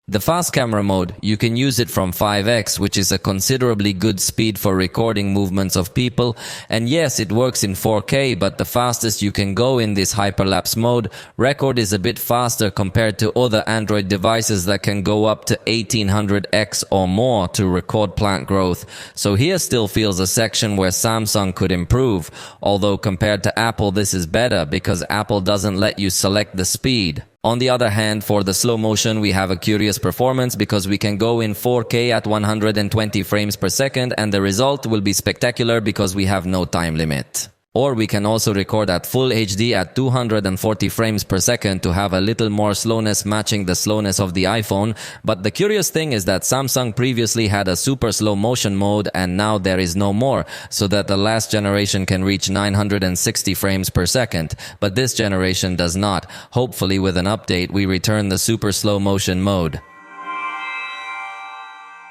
The fast camera mode, you can use it from 5x, which is a considerably good speed for recording movements of people, and yes, it works in 4K, but the fastest you can go in this hyperlapse mode. Record is a bit faster compared to other Android devices that can go up to 1800x or more to record plant growth. So here still feels a section where Samsung could improve, although compared to Apple this is better because Apple doesn't let you select the speed. On the other hand, for the slow motion, we have a curious performance because we can go in 4K at 120 frames per second and the result will be spectacular because we have no time limit. Or we can also record at full HD at 240 frames per second to have a little more slowness matching the slowness of the iPhone. But the curious thing is that Samsung previously had a super slow motion mode and now there is no more, so that the last generation can reach 960 frames per second. But this generation does not. Hopefully with an update we return the super slow motion mode.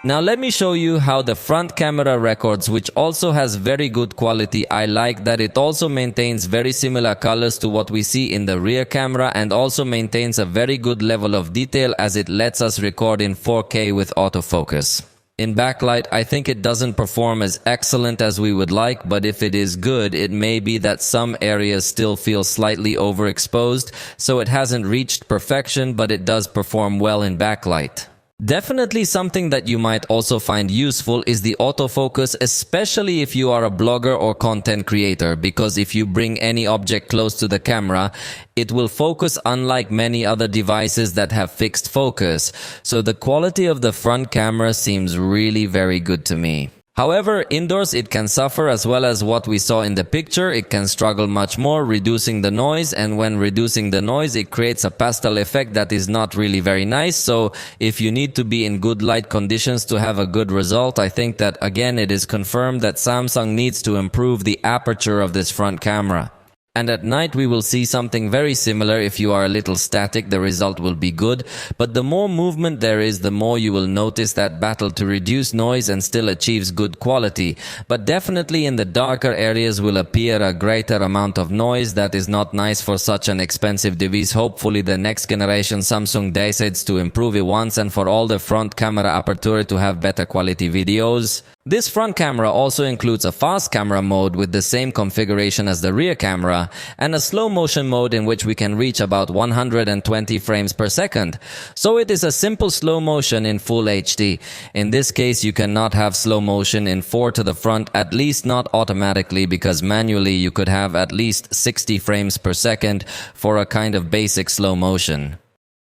Now let me show you how the front camera records, which also has very good quality. I like that it also maintains very similar colors to what we see in the rear camera and also maintains a very good level of detail as it lets us record in 4K with autofocus. In backlight, I think it doesn't perform as excellent as we would like, but if it is good, it may be that some areas still feel slightly overexposed, so it hasn't reached perfection, but it does perform well in backlight. Definitely something that you might also find useful is the autofocus, especially if you are a blogger or content creator, because if you bring any object close to the camera, it will focus unlike many other devices that have fixed focus. So the quality of the front camera seems really very good to me. However, indoors it can suffer as well as what we saw in the picture. It can struggle much more reducing the noise, and when reducing the noise it creates a pastel effect that is not really very nice. So if you need to be in good light conditions to have a good result, I think that again it is confirmed that Samsung needs to improve the aperture of this front camera. And at night we will see something very similar. If you are a little static, the result will be good. But the more movement there is, the more you will notice that battle to reduce noise and still achieves good quality. But definitely in the darker areas will appear a greater amount of noise that is not nice for such an expensive device. Hopefully the next generation Samsung decides to improve it once and for all the front camera aperture to have better quality videos. This front camera also includes a fast camera mode with the same configuration as the rear camera and a slow motion mode in which we can reach about 120 frames per second. So it is a simple slow motion in full HD. In this case you cannot have slow motion in 4 to the front, at least not automatically, because manually you could have at least 60 frames per second for a kind of basic slow motion.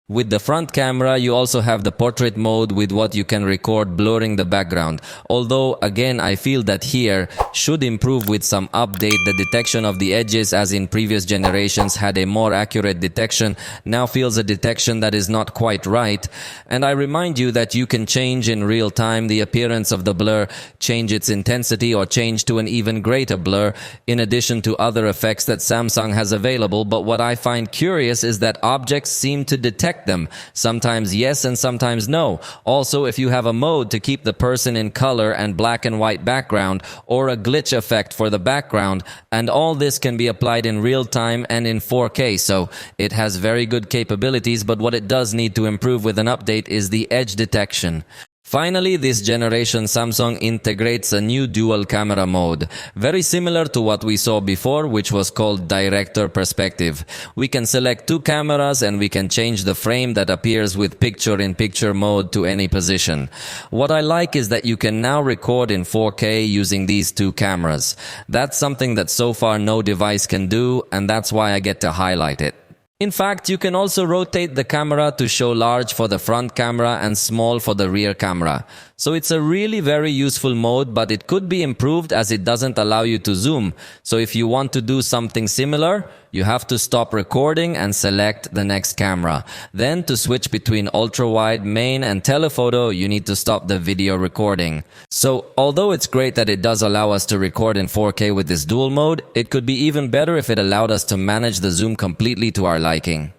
With the front camera, you also have the portrait mode with what you can record blurring the background. Although, again, I feel that here should improve with some update. The detection of the edges, as in previous generations, had a more accurate detection. Now feels a detection that is not quite right. And I remind you that you can change in real time the appearance of the blur, change its intensity or change to an even greater blur, in addition to other effects that Samsung has available. But what I find curious is that objects seem to detect them. Sometimes yes and sometimes no. Also, if you have a mode to keep the person in color and black and white background, or a glitch effect for the background, and all this can be applied in real time and in 4K, so it has very good capabilities. But what it does need to improve with an update is the edge detection. Finally, this generation Samsung integrates a new dual camera mode, very similar to what we saw before, which was called director perspective. We can select 2 cameras and we can change the frame that appears with picture-in-picture mode to any position. What I like is that you can now record in 4K using these 2 cameras. That's something that so far no device can do, and that's why I get to highlight it. In fact, you can also rotate the camera to show large for the front camera and small for the rear camera. So it's a really very useful mode, but it could be improved as it doesn't allow you to zoom. So if you want to do something similar, you have to stop recording and select the next camera. Then to switch between ultra-wide, main and telephoto, you need to stop the video recording. So although it's great that it does allow us to record in 4K with this dual mode, it could be even better if it allowed us to manage the zoom completely to our liking.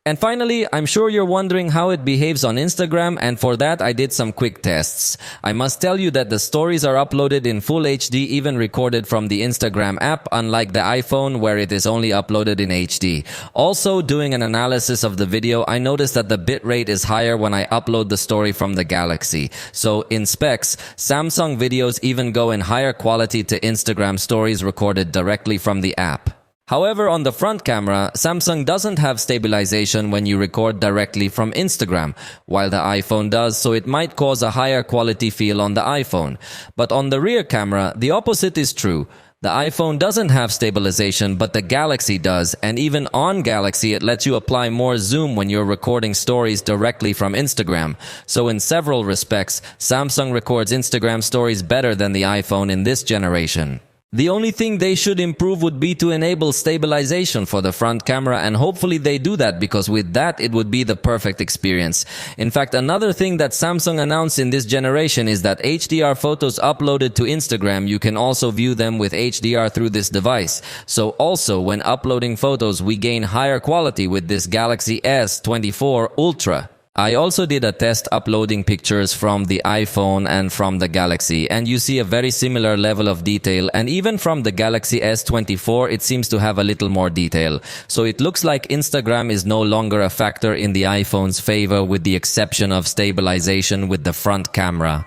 And finally, I'm sure you're wondering how it behaves on Instagram, and for that I did some quick tests. I must tell you that the stories are uploaded in full HD, even recorded from the Instagram app, unlike the iPhone where it is only uploaded in HD. Also, doing an analysis of the video, I noticed that the bitrate is higher when I upload the story from the Galaxy. So in specs, Samsung videos even go in higher quality to Instagram stories recorded directly from the app. However, on the front camera, Samsung doesn't have stabilization when you record directly from Instagram, while the iPhone does, so it might cause a higher quality feel on the iPhone. But on the rear camera, the opposite is true. The iPhone doesn't have stabilization, but the Galaxy does, and even on Galaxy it lets you apply more zoom when you're recording stories directly from Instagram. So in several respects, Samsung records Instagram stories better than the iPhone in this generation. The only thing they should improve would be to enable stabilization for the front camera, and hopefully they do that, because with that it would be the perfect experience. In fact, another thing that Samsung announced in this generation is that HDR photos uploaded to Instagram, you can also view them with HDR through this device. So also when uploading photos, we gain higher quality with this Galaxy S24 Ultra. I also did a test uploading pictures from the iPhone and from the Galaxy, and you see a very similar level of detail, and even from the Galaxy S24 it seems to have a little more detail. So it looks like Instagram is no longer a factor in the iPhone's favor, with the exception of stabilization with the front camera.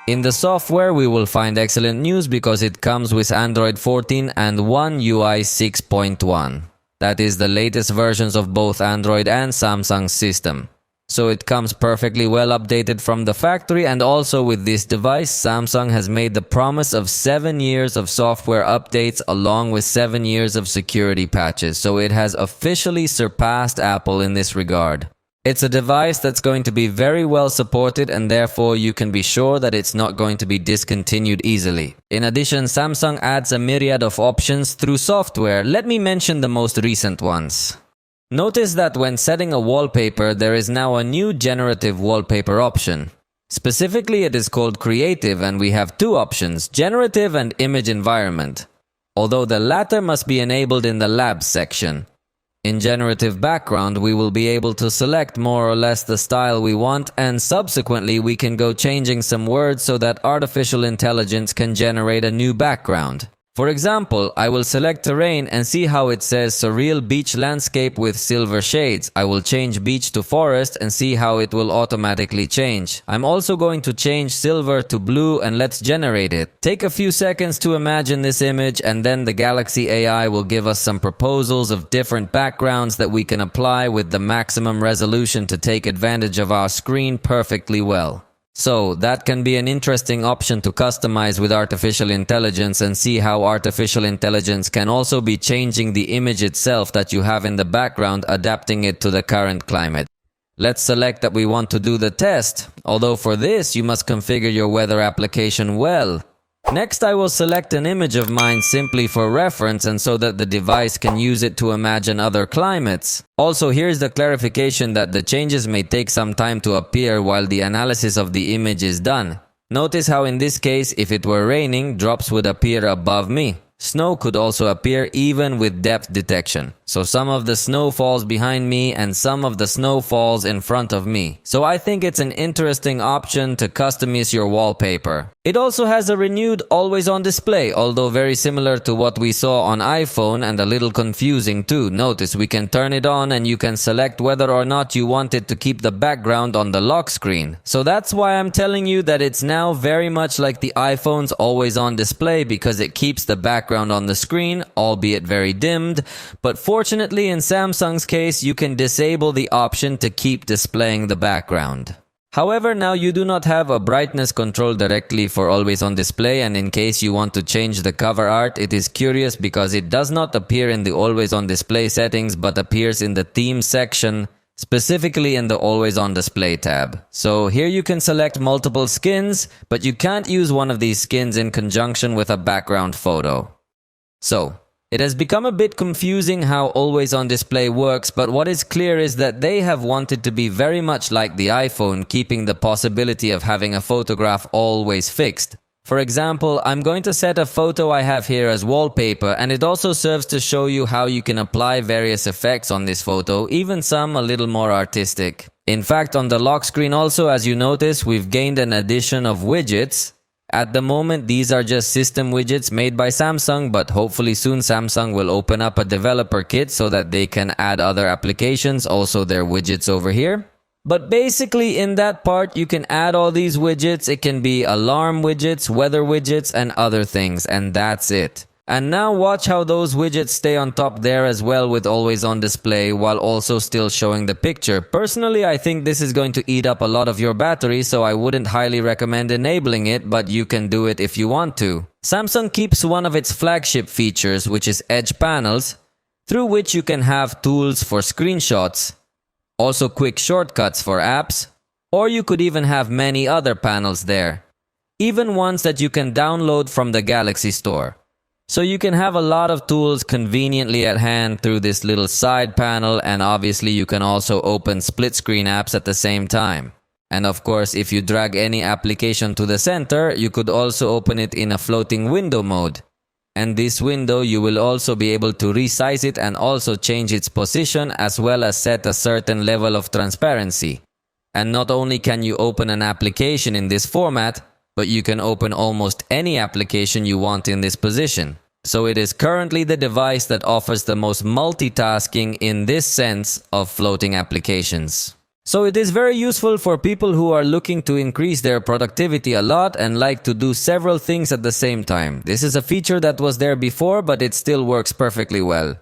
In the software we will find excellent news because it comes with Android 14 and One UI 6.1. That is the latest versions of both Android and Samsung system. So it comes perfectly well updated from the factory, and also with this device, Samsung has made the promise of 7 years of software updates along with 7 years of security patches. So it has officially surpassed Apple in this regard. It's a device that's going to be very well supported, and therefore you can be sure that it's not going to be discontinued easily. In addition, Samsung adds a myriad of options through software. Let me mention the most recent ones. Notice that when setting a wallpaper, there is now a new generative wallpaper option. Specifically, it is called Creative, and we have two options, Generative and Image Environment, although the latter must be enabled in the Labs section. In Generative Background, we will be able to select more or less the style we want, and subsequently we can go changing some words so that artificial intelligence can generate a new background. For example, I will select terrain and see how it says surreal beach landscape with silver shades. I will change beach to forest and see how it will automatically change. I'm also going to change silver to blue and let's generate it. Take a few seconds to imagine this image, and then the Galaxy AI will give us some proposals of different backgrounds that we can apply with the maximum resolution to take advantage of our screen perfectly well. So, that can be an interesting option to customize with artificial intelligence and see how artificial intelligence can also be changing the image itself that you have in the background, adapting it to the current climate. Let's select that we want to do the test, although for this you must configure your weather application well. Next, I will select an image of mine simply for reference and so that the device can use it to imagine other climates. Also, here's the clarification that the changes may take some time to appear while the analysis of the image is done. Notice how in this case, if it were raining, drops would appear above me. Snow could also appear even with depth detection. So some of the snow falls behind me and some of the snow falls in front of me. So I think it's an interesting option to customize your wallpaper. It also has a renewed always-on display, although very similar to what we saw on iPhone and a little confusing too. Notice we can turn it on and you can select whether or not you want it to keep the background on the lock screen. So that's why I'm telling you that it's now very much like the iPhone's always-on display, because it keeps the background on the screen, albeit very dimmed. But fortunately in Samsung's case, you can disable the option to keep displaying the background. However, now you do not have a brightness control directly for always on display, and in case you want to change the cover art, it is curious because it does not appear in the always on display settings but appears in the theme section, specifically in the always on display tab. So here you can select multiple skins, but you can't use one of these skins in conjunction with a background photo. So, it has become a bit confusing how always on display works, but what is clear is that they have wanted to be very much like the iPhone, keeping the possibility of having a photograph always fixed. For example, I'm going to set a photo I have here as wallpaper, and it also serves to show you how you can apply various effects on this photo, even some a little more artistic. In fact, on the lock screen also, as you notice, we've gained an addition of widgets. At the moment, these are just system widgets made by Samsung, but hopefully soon Samsung will open up a developer kit so that they can add other applications, also their widgets over here. But basically in that part, you can add all these widgets. It can be alarm widgets, weather widgets, and other things, and that's it. And now watch how those widgets stay on top there as well with always on display while also still showing the picture. Personally, I think this is going to eat up a lot of your battery, so I wouldn't highly recommend enabling it, but you can do it if you want to. Samsung keeps one of its flagship features, which is Edge panels, through which you can have tools for screenshots, also quick shortcuts for apps, or you could even have many other panels there, even ones that you can download from the Galaxy Store. So you can have a lot of tools conveniently at hand through this little side panel, and obviously you can also open split screen apps at the same time. And of course, if you drag any application to the center, you could also open it in a floating window mode. And this window, you will also be able to resize it and also change its position, as well as set a certain level of transparency. And not only can you open an application in this format, but you can open almost any application you want in this position. So it is currently the device that offers the most multitasking in this sense of floating applications. So it is very useful for people who are looking to increase their productivity a lot and like to do several things at the same time. This is a feature that was there before, but it still works perfectly well.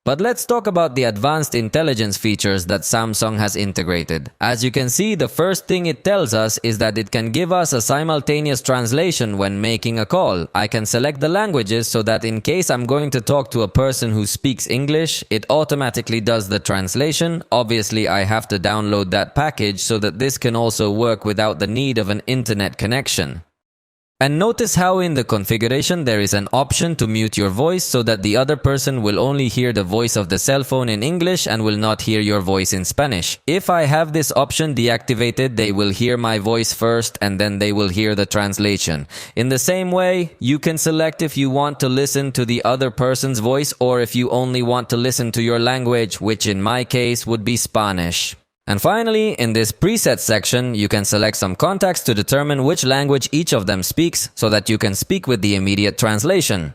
But let's talk about the advanced intelligence features that Samsung has integrated. As you can see, the first thing it tells us is that it can give us a simultaneous translation when making a call. I can select the languages so that in case I'm going to talk to a person who speaks English, it automatically does the translation. Obviously, I have to download that package so that this can also work without the need of an internet connection. And notice how in the configuration there is an option to mute your voice so that the other person will only hear the voice of the cell phone in English and will not hear your voice in Spanish. If I have this option deactivated, they will hear my voice first and then they will hear the translation. In the same way, you can select if you want to listen to the other person's voice or if you only want to listen to your language, which in my case would be Spanish. And finally, in this preset section, you can select some contacts to determine which language each of them speaks so that you can speak with the immediate translation.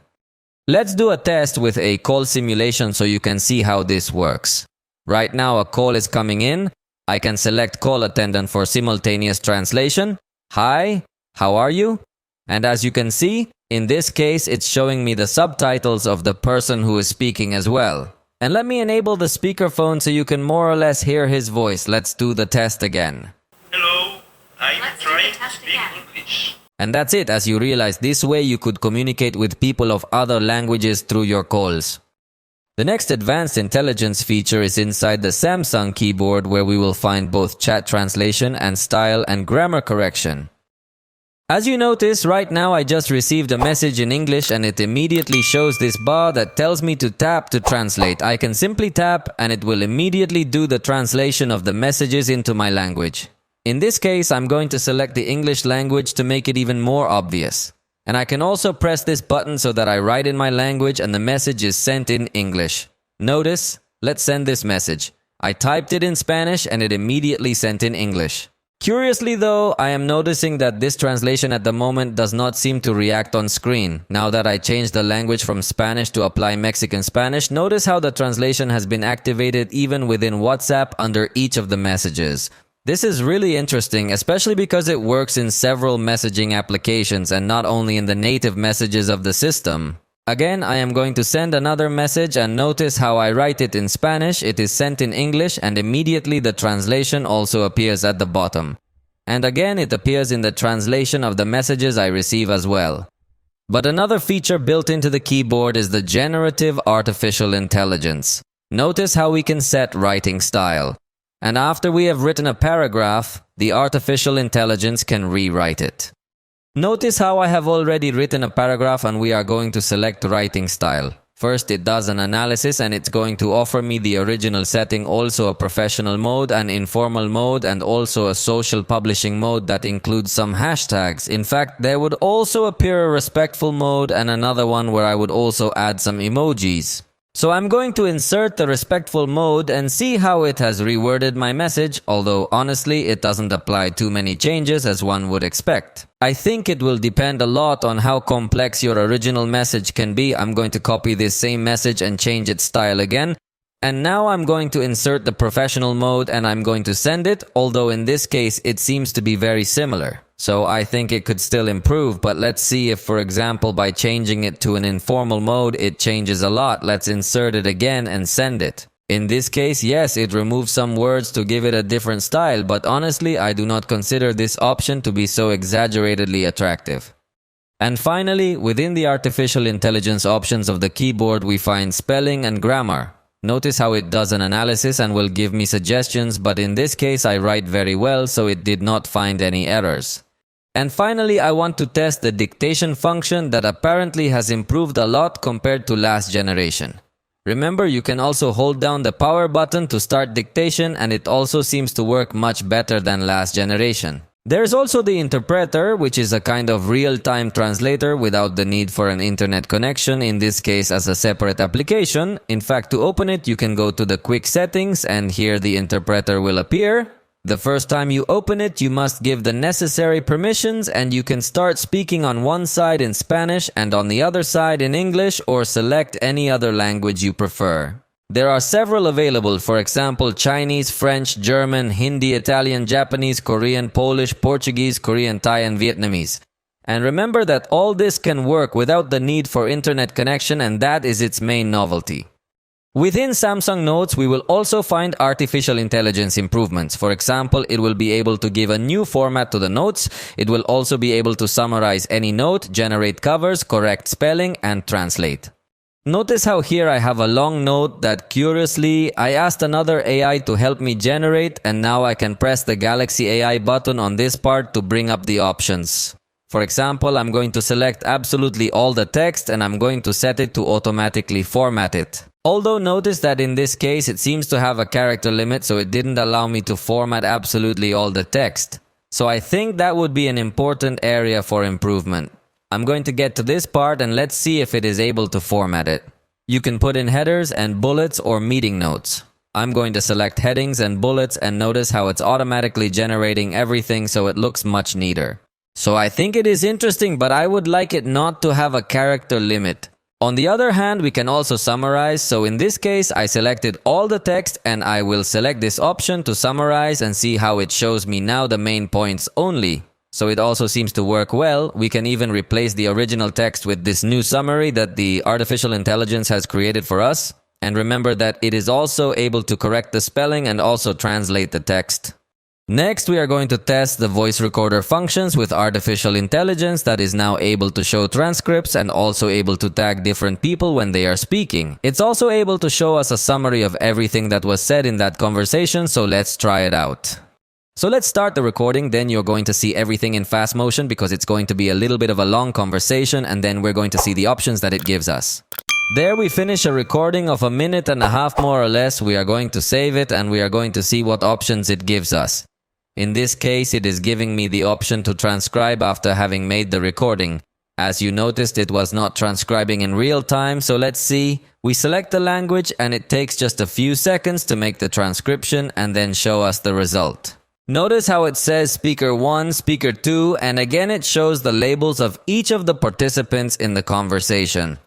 Let's do a test with a call simulation so you can see how this works. Right now, a call is coming in. I can select call attendant for simultaneous translation. Hi, how are you? And as you can see, in this case, it's showing me the subtitles of the person who is speaking as well. And let me enable the speakerphone so you can more or less hear his voice. Let's do the test again. Hello, I'm trying to speak English. And that's it. As you realize, this way you could communicate with people of other languages through your calls. The next advanced intelligence feature is inside the Samsung keyboard, where we will find both chat translation and style and grammar correction. As you notice, right now I just received a message in English and it immediately shows this bar that tells me to tap to translate. I can simply tap and it will immediately do the translation of the messages into my language. In this case, I'm going to select the English language to make it even more obvious. And I can also press this button so that I write in my language and the message is sent in English. Notice, let's send this message. I typed it in Spanish and it immediately sent in English. Curiously though, I am noticing that this translation at the moment does not seem to react on screen. Now that I changed the language from Spanish to apply Mexican Spanish, notice how the translation has been activated even within WhatsApp under each of the messages. This is really interesting, especially because it works in several messaging applications and not only in the native messages of the system. Again, I am going to send another message and notice how I write it in Spanish, it is sent in English and immediately the translation also appears at the bottom. And again, it appears in the translation of the messages I receive as well. But another feature built into the keyboard is the generative artificial intelligence. Notice how we can set writing style. And after we have written a paragraph, the artificial intelligence can rewrite it. Notice how I have already written a paragraph and we are going to select writing style. First, it does an analysis and it's going to offer me the original setting, also a professional mode, an informal mode, and also a social publishing mode that includes some hashtags. In fact, there would also appear a respectful mode and another one where I would also add some emojis. So I'm going to insert the respectful mode and see how it has reworded my message, although honestly it doesn't apply too many changes as one would expect. I think it will depend a lot on how complex your original message can be. I'm going to copy this same message and change its style again. And now I'm going to insert the professional mode and I'm going to send it, although in this case it seems to be very similar. So I think it could still improve, but let's see if, for example, by changing it to an informal mode, it changes a lot. Let's insert it again and send it. In this case, yes, it removes some words to give it a different style, but honestly, I do not consider this option to be so exaggeratedly attractive. And finally, within the artificial intelligence options of the keyboard, we find spelling and grammar. Notice how it does an analysis and will give me suggestions, but in this case I write very well, so it did not find any errors. And finally, I want to test the dictation function that apparently has improved a lot compared to last generation. Remember, you can also hold down the power button to start dictation and it also seems to work much better than last generation. There's also the interpreter, which is a kind of real-time translator without the need for an internet connection, in this case as a separate application. In fact, to open it, you can go to the quick settings and here the interpreter will appear. The first time you open it, you must give the necessary permissions and you can start speaking on one side in Spanish and on the other side in English, or select any other language you prefer. There are several available, for example, Chinese, French, German, Hindi, Italian, Japanese, Korean, Polish, Portuguese, Korean, Thai, and Vietnamese. And remember that all this can work without the need for internet connection, and that is its main novelty. Within Samsung Notes, we will also find artificial intelligence improvements. For example, it will be able to give a new format to the notes. It will also be able to summarize any note, generate covers, correct spelling, and translate. Notice how here I have a long note that curiously I asked another AI to help me generate, and now I can press the Galaxy AI button on this part to bring up the options. For example, I'm going to select absolutely all the text and I'm going to set it to automatically format it. Although notice that in this case it seems to have a character limit, so it didn't allow me to format absolutely all the text. So I think that would be an important area for improvement. I'm going to get to this part and let's see if it is able to format it. You can put in headers and bullets or meeting notes. I'm going to select headings and bullets and notice how it's automatically generating everything so it looks much neater. So I think it is interesting, but I would like it not to have a character limit. On the other hand, we can also summarize, so in this case I selected all the text and I will select this option to summarize and see how it shows me now the main points only. So it also seems to work well. We can even replace the original text with this new summary that the artificial intelligence has created for us. And remember that it is also able to correct the spelling and also translate the text. Next, we are going to test the voice recorder functions with artificial intelligence that is now able to show transcripts and also able to tag different people when they are speaking. It's also able to show us a summary of everything that was said in that conversation, so let's try it out. So let's start the recording, then you're going to see everything in fast motion because it's going to be a little bit of a long conversation, and then we're going to see the options that it gives us. There we finish a recording of 1.5 minutes more or less. We are going to save it and we are going to see what options it gives us. In this case, it is giving me the option to transcribe after having made the recording. As you noticed, it was not transcribing in real time, so let's see. We select the language and it takes just a few seconds to make the transcription and then show us the result. Notice how it says speaker 1, speaker 2, and again it shows the labels of each of the participants in the conversation.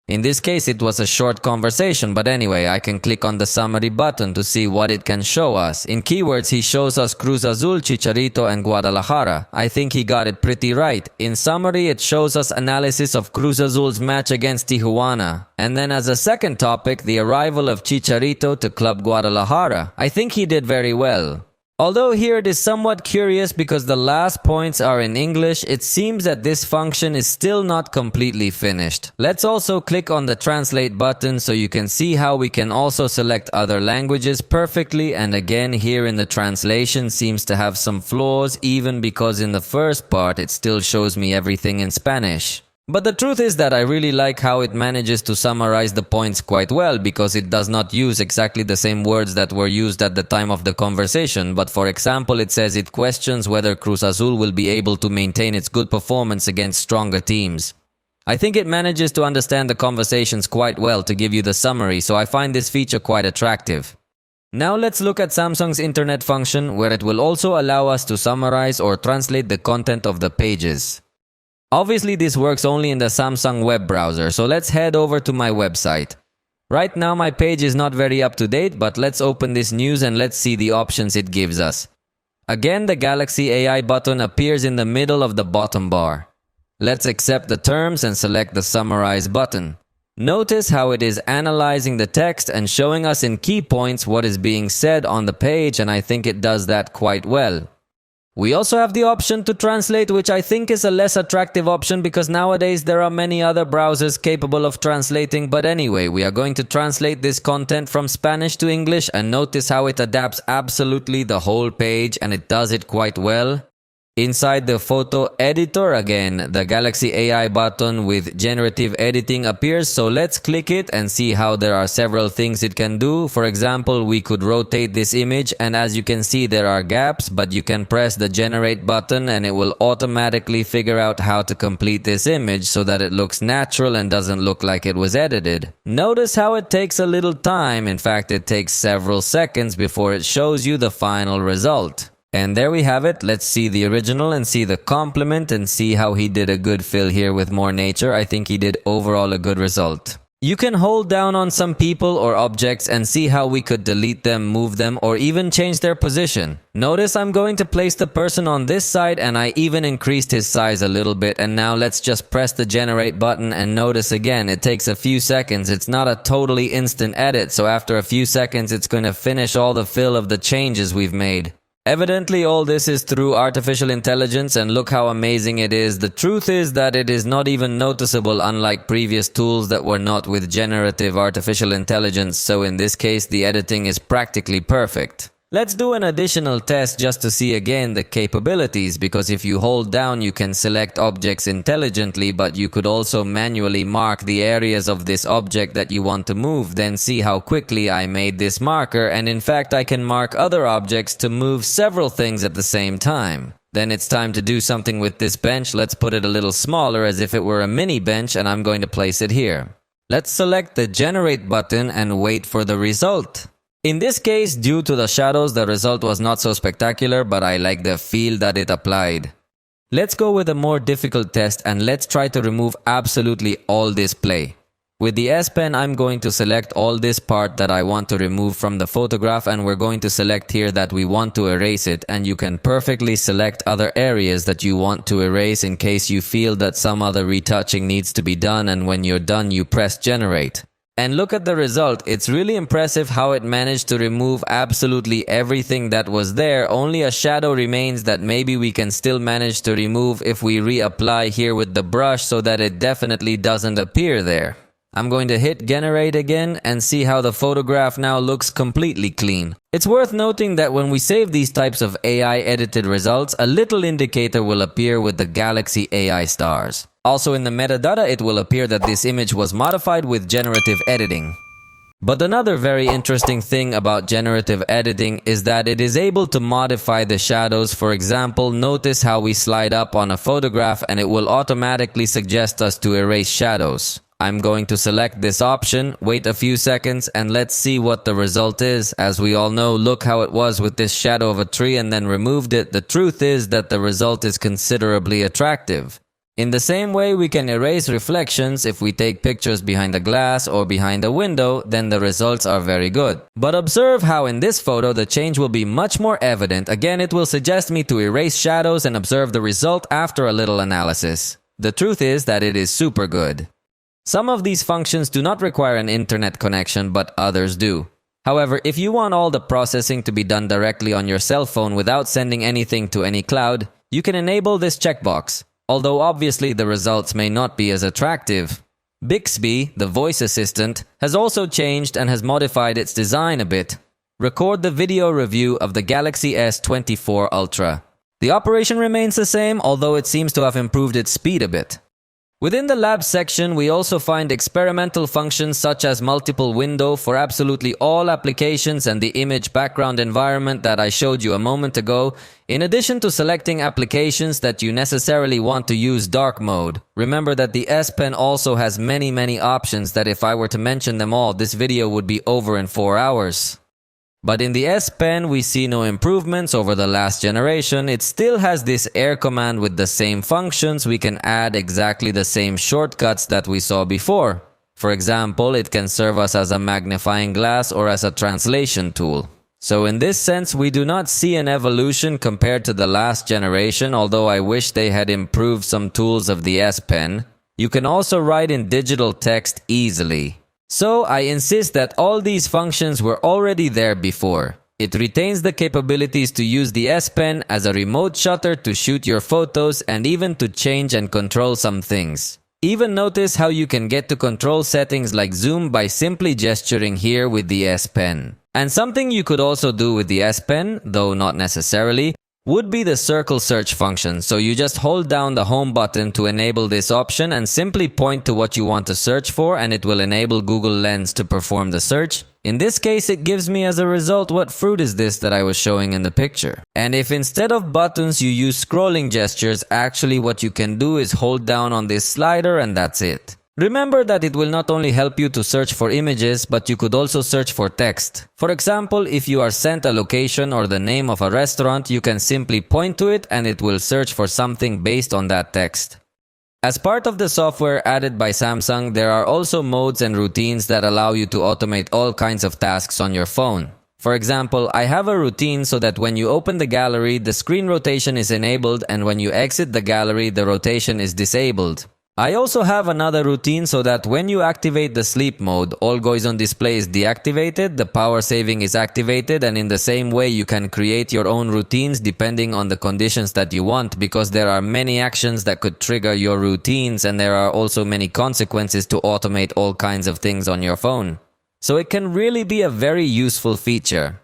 In this case, it was a short conversation, but anyway, I can click on the summary button to see what it can show us. In keywords, he shows us Cruz Azul, Chicharito, and Guadalajara. I think he got it pretty right. In summary, it shows us analysis of Cruz Azul's match against Tijuana. And then as a second topic, the arrival of Chicharito to Club Guadalajara. I think he did very well. Although here it is somewhat curious because the last points are in English, it seems that this function is still not completely finished. Let's also click on the translate button so you can see how we can also select other languages perfectly, and again here in the translation seems to have some flaws even because in the first part it still shows me everything in Spanish. But the truth is that I really like how it manages to summarize the points quite well because it does not use exactly the same words that were used at the time of the conversation, but for example it says it questions whether Cruz Azul will be able to maintain its good performance against stronger teams. I think it manages to understand the conversations quite well to give you the summary, so I find this feature quite attractive. Now let's look at Samsung's internet function where it will also allow us to summarize or translate the content of the pages. Obviously, this works only in the Samsung web browser, so let's head over to my website. Right now, my page is not very up to date, but let's open this news and let's see the options it gives us. Again, the Galaxy AI button appears in the middle of the bottom bar. Let's accept the terms and select the Summarize button. Notice how it is analyzing the text and showing us in key points what is being said on the page, and I think it does that quite well. We also have the option to translate, which I think is a less attractive option because nowadays there are many other browsers capable of translating, but anyway, we are going to translate this content from Spanish to English and notice how it adapts absolutely the whole page and it does it quite well. Inside the photo editor, again, the Galaxy AI button with generative editing appears, so let's click it and see how there are several things it can do. For example, we could rotate this image and as you can see there are gaps, but you can press the generate button and it will automatically figure out how to complete this image so that it looks natural and doesn't look like it was edited. Notice how it takes a little time, in fact it takes several seconds before it shows you the final result. And there we have it. Let's see the original and see the complement and see how he did a good fill here with more nature. I think he did overall a good result. You can hold down on some people or objects and see how we could delete them, move them, or even change their position. Notice I'm going to place the person on this side and I even increased his size a little bit, and now let's just press the generate button and notice again it takes a few seconds. It's not a totally instant edit, so after a few seconds it's going to finish all the fill of the changes we've made. Evidently all this is through artificial intelligence, and look how amazing it is. The truth is that it is not even noticeable, unlike previous tools that were not with generative artificial intelligence, so in this case the editing is practically perfect. Let's do an additional test just to see again the capabilities, because if you hold down you can select objects intelligently, but you could also manually mark the areas of this object that you want to move. Then see how quickly I made this marker, and in fact I can mark other objects to move several things at the same time. Then it's time to do something with this bench. Let's put it a little smaller as if it were a mini bench, and I'm going to place it here. Let's select the generate button and wait for the result. In this case, due to the shadows, the result was not so spectacular, but I like the feel that it applied. Let's go with a more difficult test and let's try to remove absolutely all display. With the S Pen, I'm going to select all this part that I want to remove from the photograph, and we're going to select here that we want to erase it, and you can perfectly select other areas that you want to erase in case you feel that some other retouching needs to be done, and when you're done you press generate. And look at the result. It's really impressive how it managed to remove absolutely everything that was there. Only a shadow remains that maybe we can still manage to remove if we reapply here with the brush so that it definitely doesn't appear there. I'm going to hit generate again and see how the photograph now looks completely clean. It's worth noting that when we save these types of AI edited results, a little indicator will appear with the Galaxy AI stars. Also in the metadata, it will appear that this image was modified with generative editing. But another very interesting thing about generative editing is that it is able to modify the shadows. For example, notice how we slide up on a photograph and it will automatically suggest us to erase shadows. I'm going to select this option, wait a few seconds, and let's see what the result is. As we all know, look how it was with this shadow of a tree and then removed it. The truth is that the result is considerably attractive. In the same way, we can erase reflections. If we take pictures behind a glass or behind a window, then the results are very good. But observe how in this photo the change will be much more evident. Again, it will suggest me to erase shadows and observe the result after a little analysis. The truth is that it is super good. Some of these functions do not require an internet connection, but others do. However, if you want all the processing to be done directly on your cell phone without sending anything to any cloud, you can enable this checkbox. Although obviously the results may not be as attractive. Bixby, the voice assistant, has also changed and has modified its design a bit. Record the video review of the Galaxy S24 Ultra. The operation remains the same, although it seems to have improved its speed a bit. Within the lab section, we also find experimental functions such as multiple window for absolutely all applications and the image background environment that I showed you a moment ago, in addition to selecting applications that you necessarily want to use dark mode. Remember that the S Pen also has many options that if I were to mention them all, this video would be over in 4 hours. But in the S Pen, we see no improvements over the last generation. It still has this air command with the same functions. We can add exactly the same shortcuts that we saw before. For example, it can serve us as a magnifying glass or as a translation tool. So in this sense, we do not see an evolution compared to the last generation, although I wish they had improved some tools of the S Pen. You can also write in digital text easily. So I insist that all these functions were already there before. It retains the capabilities to use the S Pen as a remote shutter to shoot your photos and even to change and control some things. Even notice how you can get to control settings like zoom by simply gesturing here with the S Pen. And something you could also do with the S Pen, though not necessarily, would be the circle search function. So you just hold down the home button to enable this option and simply point to what you want to search for, and it will enable Google Lens to perform the search. In this case, it gives me as a result what fruit is this that I was showing in the picture. And if instead of buttons you use scrolling gestures, actually what you can do is hold down on this slider and that's it. Remember that it will not only help you to search for images, but you could also search for text. For example, if you are sent a location or the name of a restaurant, you can simply point to it and it will search for something based on that text. As part of the software added by Samsung, there are also modes and routines that allow you to automate all kinds of tasks on your phone. For example, I have a routine so that when you open the gallery, the screen rotation is enabled, and when you exit the gallery, the rotation is disabled. I also have another routine so that when you activate the sleep mode, all Always on display is deactivated, the power saving is activated, and in the same way you can create your own routines depending on the conditions that you want, because there are many actions that could trigger your routines, and there are also many consequences to automate all kinds of things on your phone. So it can really be a very useful feature.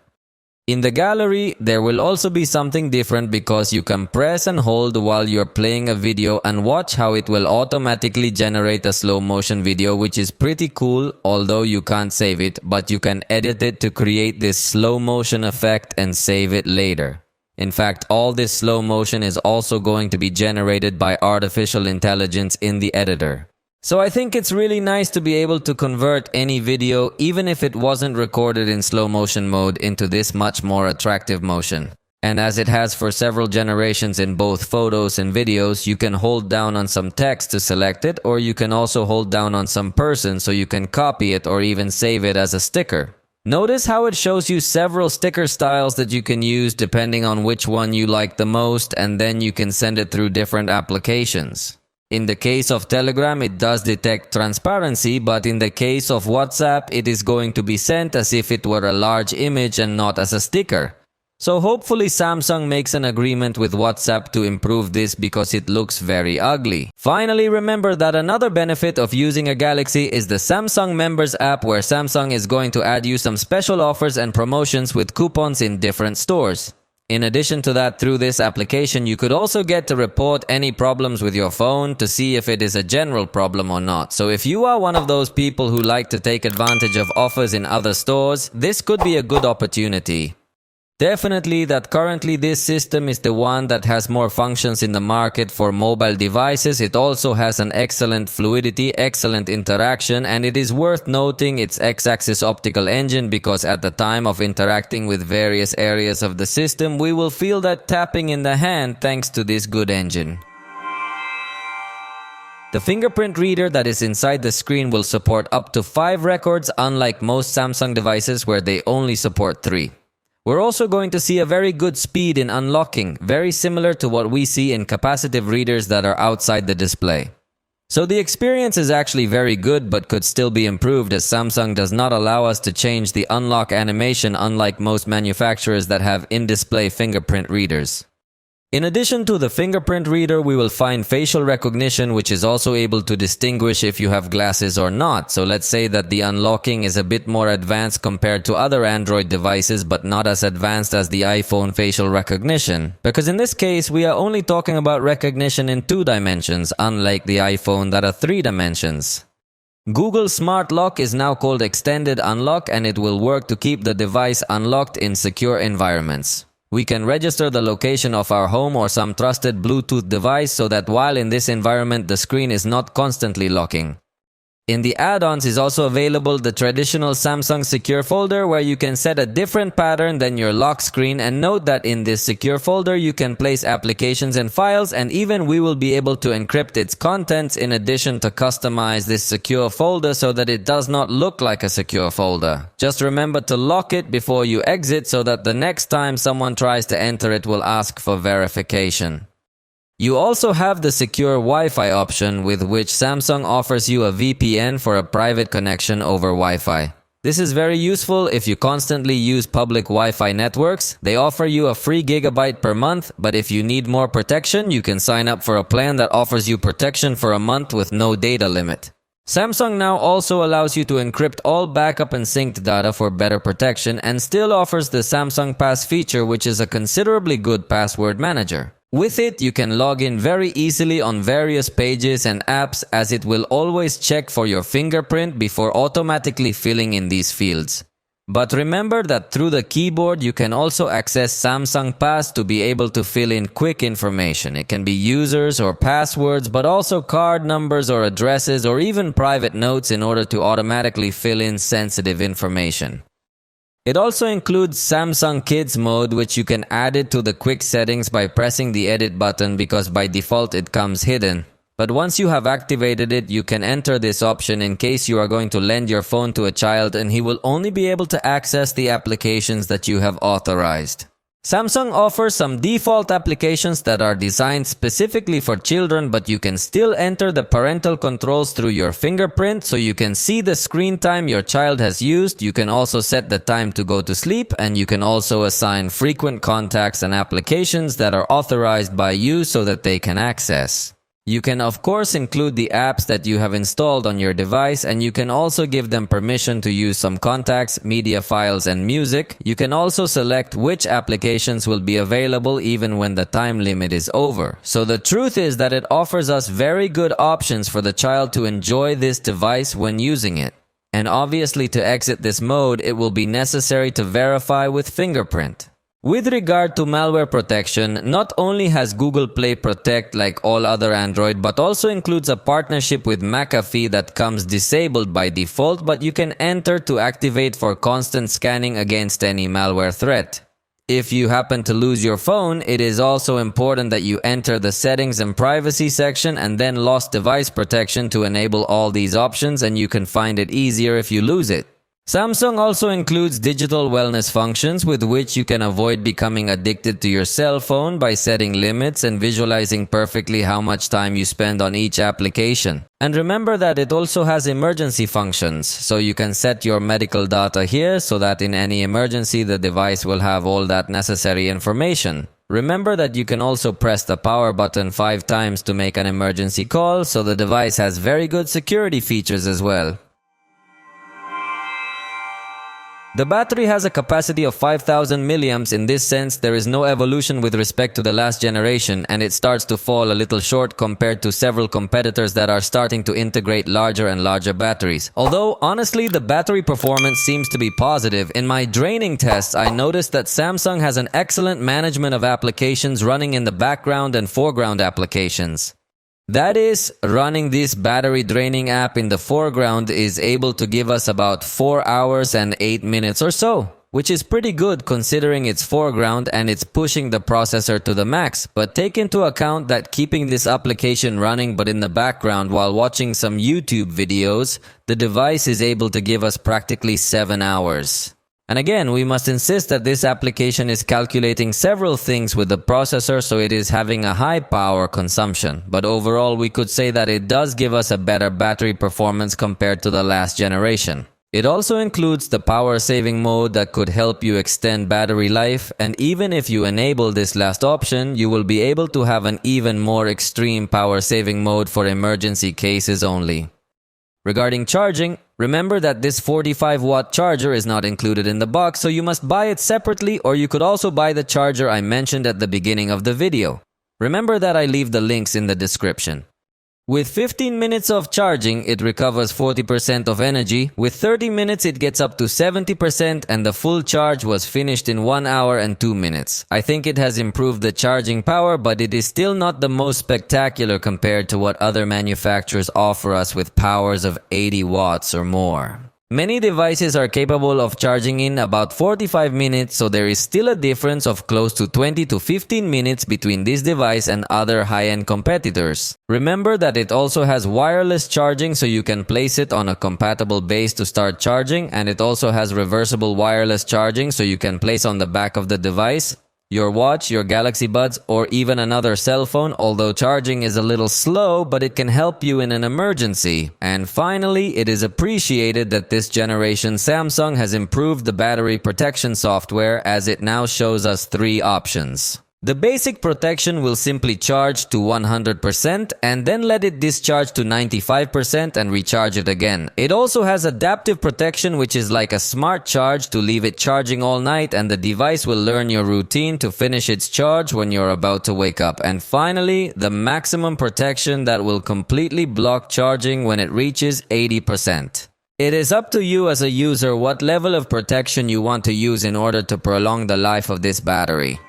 In the gallery, there will also be something different because you can press and hold while you're playing a video and watch how it will automatically generate a slow motion video, which is pretty cool, although you can't save it, but you can edit it to create this slow motion effect and save it later. In fact, all this slow motion is also going to be generated by artificial intelligence in the editor. So I think it's really nice to be able to convert any video, even if it wasn't recorded in slow motion mode, into this much more attractive motion. And as it has for several generations in both photos and videos, you can hold down on some text to select it, or you can also hold down on some person so you can copy it or even save it as a sticker. Notice how it shows you several sticker styles that you can use depending on which one you like the most, and then you can send it through different applications. In the case of Telegram, it does detect transparency, but in the case of WhatsApp, it is going to be sent as if it were a large image and not as a sticker. So hopefully Samsung makes an agreement with WhatsApp to improve this because it looks very ugly. Finally, remember that another benefit of using a Galaxy is the Samsung Members app, where Samsung is going to add you some special offers and promotions with coupons in different stores. In addition to that, through this application, you could also get to report any problems with your phone to see if it is a general problem or not. So if you are one of those people who like to take advantage of offers in other stores, this could be a good opportunity. Definitely that currently this system is the one that has more functions in the market for mobile devices. It also has an excellent fluidity, excellent interaction, and it is worth noting its X-axis optical engine, because at the time of interacting with various areas of the system, we will feel that tapping in the hand thanks to this good engine. The fingerprint reader that is inside the screen will support up to 5 records, unlike most Samsung devices where they only support 3. We're also going to see a very good speed in unlocking, very similar to what we see in capacitive readers that are outside the display. So the experience is actually very good, but could still be improved, as Samsung does not allow us to change the unlock animation, unlike most manufacturers that have in-display fingerprint readers. In addition to the fingerprint reader, we will find facial recognition, which is also able to distinguish if you have glasses or not. So let's say that the unlocking is a bit more advanced compared to other Android devices, but not as advanced as the iPhone facial recognition. Because in this case, we are only talking about recognition in 2 dimensions, unlike the iPhone that are 3 dimensions. Google Smart Lock is now called Extended Unlock, and it will work to keep the device unlocked in secure environments. We can register the location of our home or some trusted Bluetooth device so that while in this environment, the screen is not constantly locking. In the add-ons is also available the traditional Samsung Secure folder, where you can set a different pattern than your lock screen, and note that in this secure folder you can place applications and files, and even we will be able to encrypt its contents in addition to customize this secure folder so that it does not look like a secure folder. Just remember to lock it before you exit so that the next time someone tries to enter it will ask for verification. You also have the secure Wi-Fi option, with which Samsung offers you a VPN for a private connection over Wi-Fi. This is very useful if you constantly use public Wi-Fi networks. They offer you a free gigabyte per month, but if you need more protection, you can sign up for a plan that offers you protection for a month with no data limit. Samsung now also allows you to encrypt all backup and synced data for better protection, and still offers the Samsung Pass feature, which is a considerably good password manager. With it, you can log in very easily on various pages and apps, as it will always check for your fingerprint before automatically filling in these fields. But remember that through the keyboard you can also access Samsung Pass to be able to fill in quick information. It can be users or passwords, but also card numbers or addresses, or even private notes, in order to automatically fill in sensitive information. It also includes Samsung Kids mode, which you can add it to the quick settings by pressing the edit button, because by default it comes hidden. But once you have activated it, you can enter this option in case you are going to lend your phone to a child and he will only be able to access the applications that you have authorized. Samsung offers some default applications that are designed specifically for children, but you can still enter the parental controls through your fingerprint so you can see the screen time your child has used. You can also set the time to go to sleep, and you can also assign frequent contacts and applications that are authorized by you so that they can access. You can of course include the apps that you have installed on your device, and you can also give them permission to use some contacts, media files, and music. You can also select which applications will be available even when the time limit is over. So the truth is that it offers us very good options for the child to enjoy this device when using it. And obviously to exit this mode, it will be necessary to verify with fingerprint. With regard to malware protection, not only has Google Play Protect like all other Android, but also includes a partnership with McAfee that comes disabled by default, but you can enter to activate for constant scanning against any malware threat. If you happen to lose your phone, it is also important that you enter the settings and privacy section and then lost device protection to enable all these options, and you can find it easier if you lose it. Samsung also includes digital wellness functions with which you can avoid becoming addicted to your cell phone by setting limits and visualizing perfectly how much time you spend on each application. And remember that it also has emergency functions, so you can set your medical data here so that in any emergency the device will have all that necessary information. Remember that you can also press the power button 5 times to make an emergency call, so the device has very good security features as well. The battery has a capacity of 5000 milliamps. In this sense, there is no evolution with respect to the last generation, and it starts to fall a little short compared to several competitors that are starting to integrate larger and larger batteries. Although, honestly, the battery performance seems to be positive. In my draining tests, I noticed that Samsung has an excellent management of applications running in the background and foreground applications. That is, running this battery draining app in the foreground is able to give us about 4 hours and 8 minutes or so, which is pretty good considering its foreground and it's pushing the processor to the max. But take into account that keeping this application running but in the background while watching some YouTube videos, the device is able to give us practically 7 hours. And again, we must insist that this application is calculating several things with the processor, so it is having a high power consumption. But overall, we could say that it does give us a better battery performance compared to the last generation. It also includes the power saving mode that could help you extend battery life, and even if you enable this last option, you will be able to have an even more extreme power saving mode for emergency cases only. Regarding charging, remember that this 45-watt charger is not included in the box, so you must buy it separately, or you could also buy the charger I mentioned at the beginning of the video. Remember that I leave the links in the description. With 15 minutes of charging, it recovers 40% of energy. With 30 minutes, it gets up to 70%, and the full charge was finished in 1 hour and 2 minutes. I think it has improved the charging power, but it is still not the most spectacular compared to what other manufacturers offer us with powers of 80 watts or more. Many devices are capable of charging in about 45 minutes, so there is still a difference of close to 20 to 15 minutes between this device and other high-end competitors. Remember that it also has wireless charging, so you can place it on a compatible base to start charging, and it also has reversible wireless charging, so you can place on the back of the device, your watch, your Galaxy Buds, or even another cell phone, although charging is a little slow, but it can help you in an emergency. And finally, it is appreciated that this generation Samsung has improved the battery protection software, as it now shows us 3 options. The basic protection will simply charge to 100% and then let it discharge to 95% and recharge it again. It also has adaptive protection, which is like a smart charge to leave it charging all night, and the device will learn your routine to finish its charge when you're about to wake up. And finally, the maximum protection that will completely block charging when it reaches 80%. It is up to you as a user what level of protection you want to use in order to prolong the life of this battery.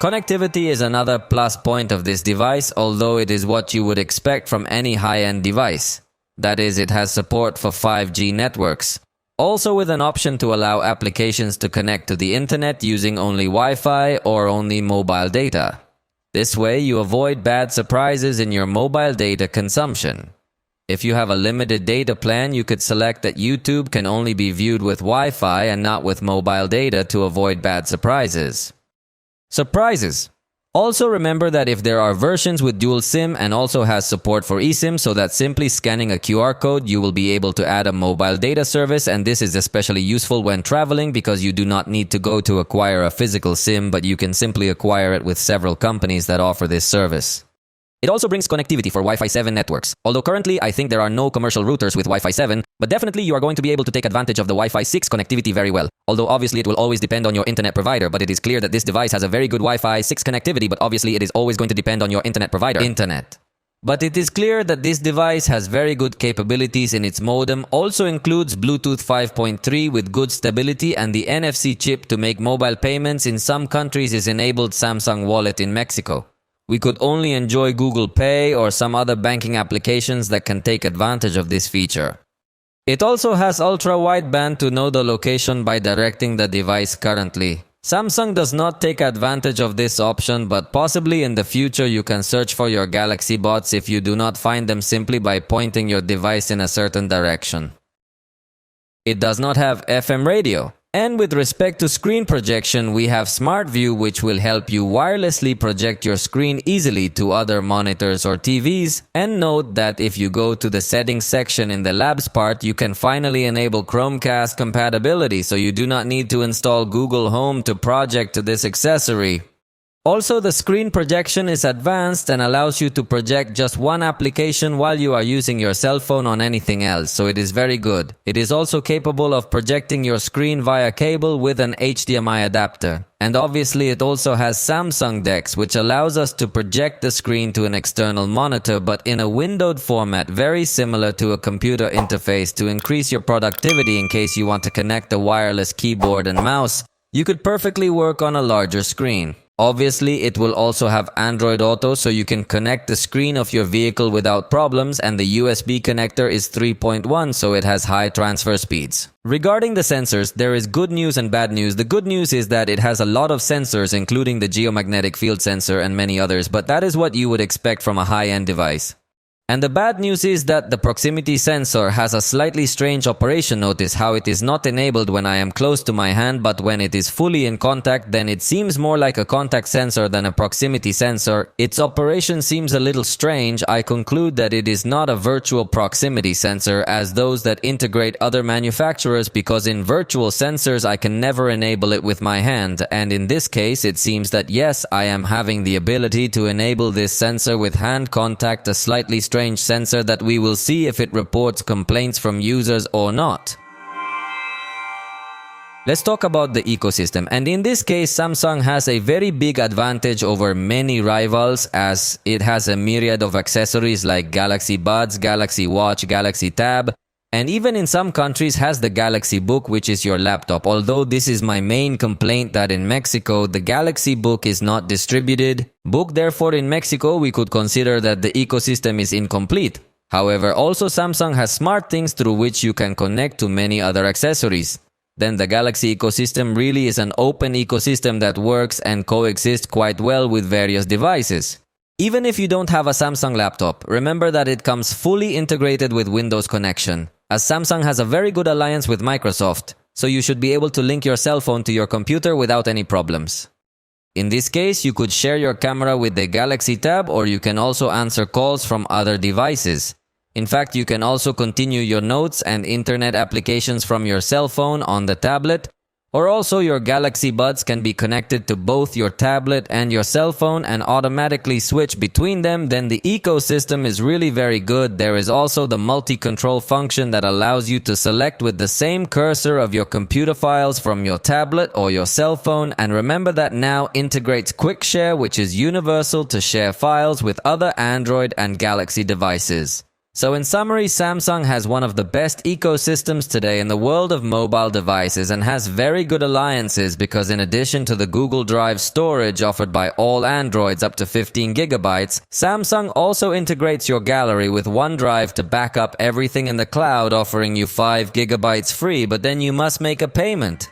Connectivity is another plus point of this device, although it is what you would expect from any high-end device. That is, it has support for 5G networks. Also with an option to allow applications to connect to the internet using only Wi-Fi or only mobile data. This way, you avoid bad surprises in your mobile data consumption. If you have a limited data plan, you could select that YouTube can only be viewed with Wi-Fi and not with mobile data to avoid bad surprises. Surprises! Also remember that if there are versions with dual SIM and also has support for eSIM, so that simply scanning a QR code you will be able to add a mobile data service, and this is especially useful when traveling because you do not need to go to acquire a physical SIM, but you can simply acquire it with several companies that offer this service. It also brings connectivity for Wi-Fi 7 networks. Although currently I think there are no commercial routers with Wi-Fi 7, but definitely you are going to be able to take advantage of the Wi-Fi 6 connectivity very well. Although obviously it will always depend on your internet provider, but it is clear that this device has a very good Wi-Fi 6 connectivity, but obviously it is always going to depend on your internet provider. But it is clear that this device has very good capabilities in its modem, also includes Bluetooth 5.3 with good stability, and the NFC chip to make mobile payments in some countries is enabled Samsung Wallet in Mexico. We could only enjoy Google Pay or some other banking applications that can take advantage of this feature. It also has ultra-wideband to know the location by directing the device currently. Samsung does not take advantage of this option, but possibly in the future you can search for your Galaxy bots if you do not find them simply by pointing your device in a certain direction. It does not have FM radio. And with respect to screen projection, we have Smart View, which will help you wirelessly project your screen easily to other monitors or TVs. And note that if you go to the settings section in the labs part, you can finally enable Chromecast compatibility, so you do not need to install Google Home to project to this accessory. Also, the screen projection is advanced and allows you to project just one application while you are using your cell phone on anything else, so it is very good. It is also capable of projecting your screen via cable with an HDMI adapter. And obviously it also has Samsung DeX, which allows us to project the screen to an external monitor, but in a windowed format, very similar to a computer interface to increase your productivity in case you want to connect a wireless keyboard and mouse. You could perfectly work on a larger screen. Obviously, it will also have Android Auto, so you can connect the screen of your vehicle without problems, and the USB connector is 3.1, so it has high transfer speeds. Regarding the sensors, there is good news and bad news. The good news is that it has a lot of sensors, including the geomagnetic field sensor and many others, but that is what you would expect from a high-end device. And the bad news is that the proximity sensor has a slightly strange operation. Notice how it is not enabled when I am close to my hand, but when it is fully in contact, then it seems more like a contact sensor than a proximity sensor. Its operation seems a little strange. I conclude that it is not a virtual proximity sensor as those that integrate other manufacturers, because in virtual sensors I can never enable it with my hand, and in this case it seems that yes, I am having the ability to enable this sensor with hand contact, a slightly strange sensor that we will see if it reports complaints from users or not. Let's talk about the ecosystem, and in this case Samsung has a very big advantage over many rivals as it has a myriad of accessories like Galaxy Buds, Galaxy Watch, Galaxy Tab, and even in some countries has the Galaxy Book, which is your laptop. Although this is my main complaint, that in Mexico the Galaxy Book is not distributed. Therefore in Mexico we could consider that the ecosystem is incomplete. However, also Samsung has smart things through which you can connect to many other accessories. Then the Galaxy ecosystem really is an open ecosystem that works and coexists quite well with various devices. Even if you don't have a Samsung laptop, remember that it comes fully integrated with Windows connection, as Samsung has a very good alliance with Microsoft, so you should be able to link your cell phone to your computer without any problems. In this case, you could share your camera with the Galaxy Tab, or you can also answer calls from other devices. In fact, you can also continue your notes and internet applications from your cell phone on the tablet, or also your Galaxy Buds can be connected to both your tablet and your cell phone and automatically switch between them. Then the ecosystem is really very good. There is also the multi-control function that allows you to select with the same cursor of your computer files from your tablet or your cell phone, and remember that now integrates Quick Share, which is universal to share files with other Android and Galaxy devices. So in summary, Samsung has one of the best ecosystems today in the world of mobile devices and has very good alliances, because in addition to the Google Drive storage offered by all Androids up to 15 gigabytes, Samsung also integrates your gallery with OneDrive to back up everything in the cloud, offering you 5 gigabytes free, but then you must make a payment.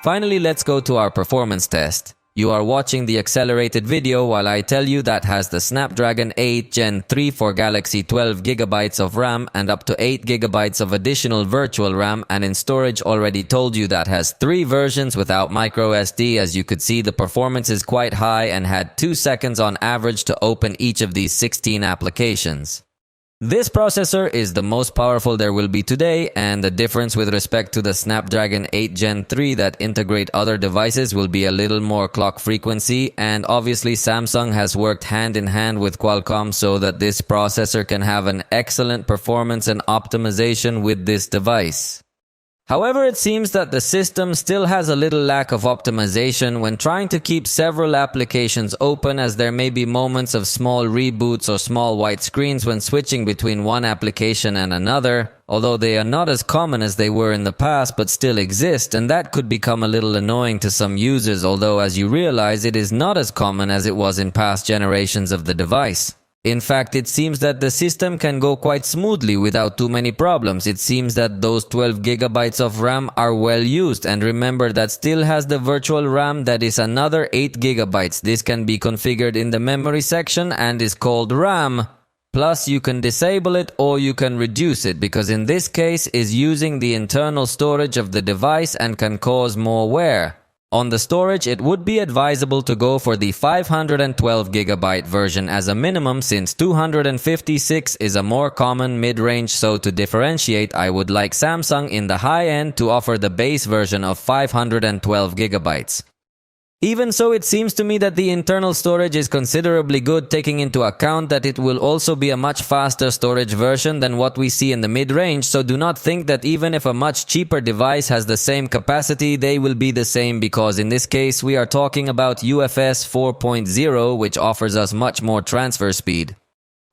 Finally, let's go to our performance test. You are watching the accelerated video while I tell you that has the Snapdragon 8 Gen 3 for Galaxy 12GB of RAM and up to 8GB of additional virtual RAM, and in storage already told you that has 3 versions without microSD. As you could see, the performance is quite high and had 2 seconds on average to open each of these 16 applications. This processor is the most powerful there will be today, and the difference with respect to the Snapdragon 8 Gen 3 that integrate other devices will be a little more clock frequency, and obviously Samsung has worked hand in hand with Qualcomm so that this processor can have an excellent performance and optimization with this device. However, it seems that the system still has a little lack of optimization when trying to keep several applications open, as there may be moments of small reboots or small white screens when switching between one application and another, although they are not as common as they were in the past but still exist, and that could become a little annoying to some users, although as you realize it is not as common as it was in past generations of the device. In fact, it seems that the system can go quite smoothly without too many problems. It seems that those 12GB of RAM are well used, and remember that still has the virtual RAM that is another 8GB. This can be configured in the memory section and is called RAM. Plus you can disable it or you can reduce it, because in this case is using the internal storage of the device and can cause more wear. On the storage, it would be advisable to go for the 512GB version as a minimum, since 256 is a more common mid-range, so to differentiate, I would like Samsung in the high end to offer the base version of 512GB. Even so, it seems to me that the internal storage is considerably good, taking into account that it will also be a much faster storage version than what we see in the mid-range, so do not think that even if a much cheaper device has the same capacity, they will be the same, because in this case we are talking about UFS 4.0, which offers us much more transfer speed.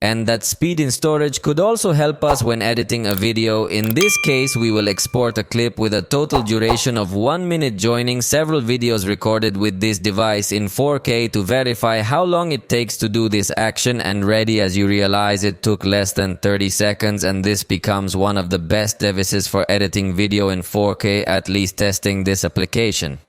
And that speed in storage could also help us when editing a video. In this case, we will export a clip with a total duration of 1 minute, joining several videos recorded with this device in 4K to verify how long it takes to do this action, and ready. As you realize, it took less than 30 seconds, and this becomes one of the best devices for editing video in 4K, at least testing this application.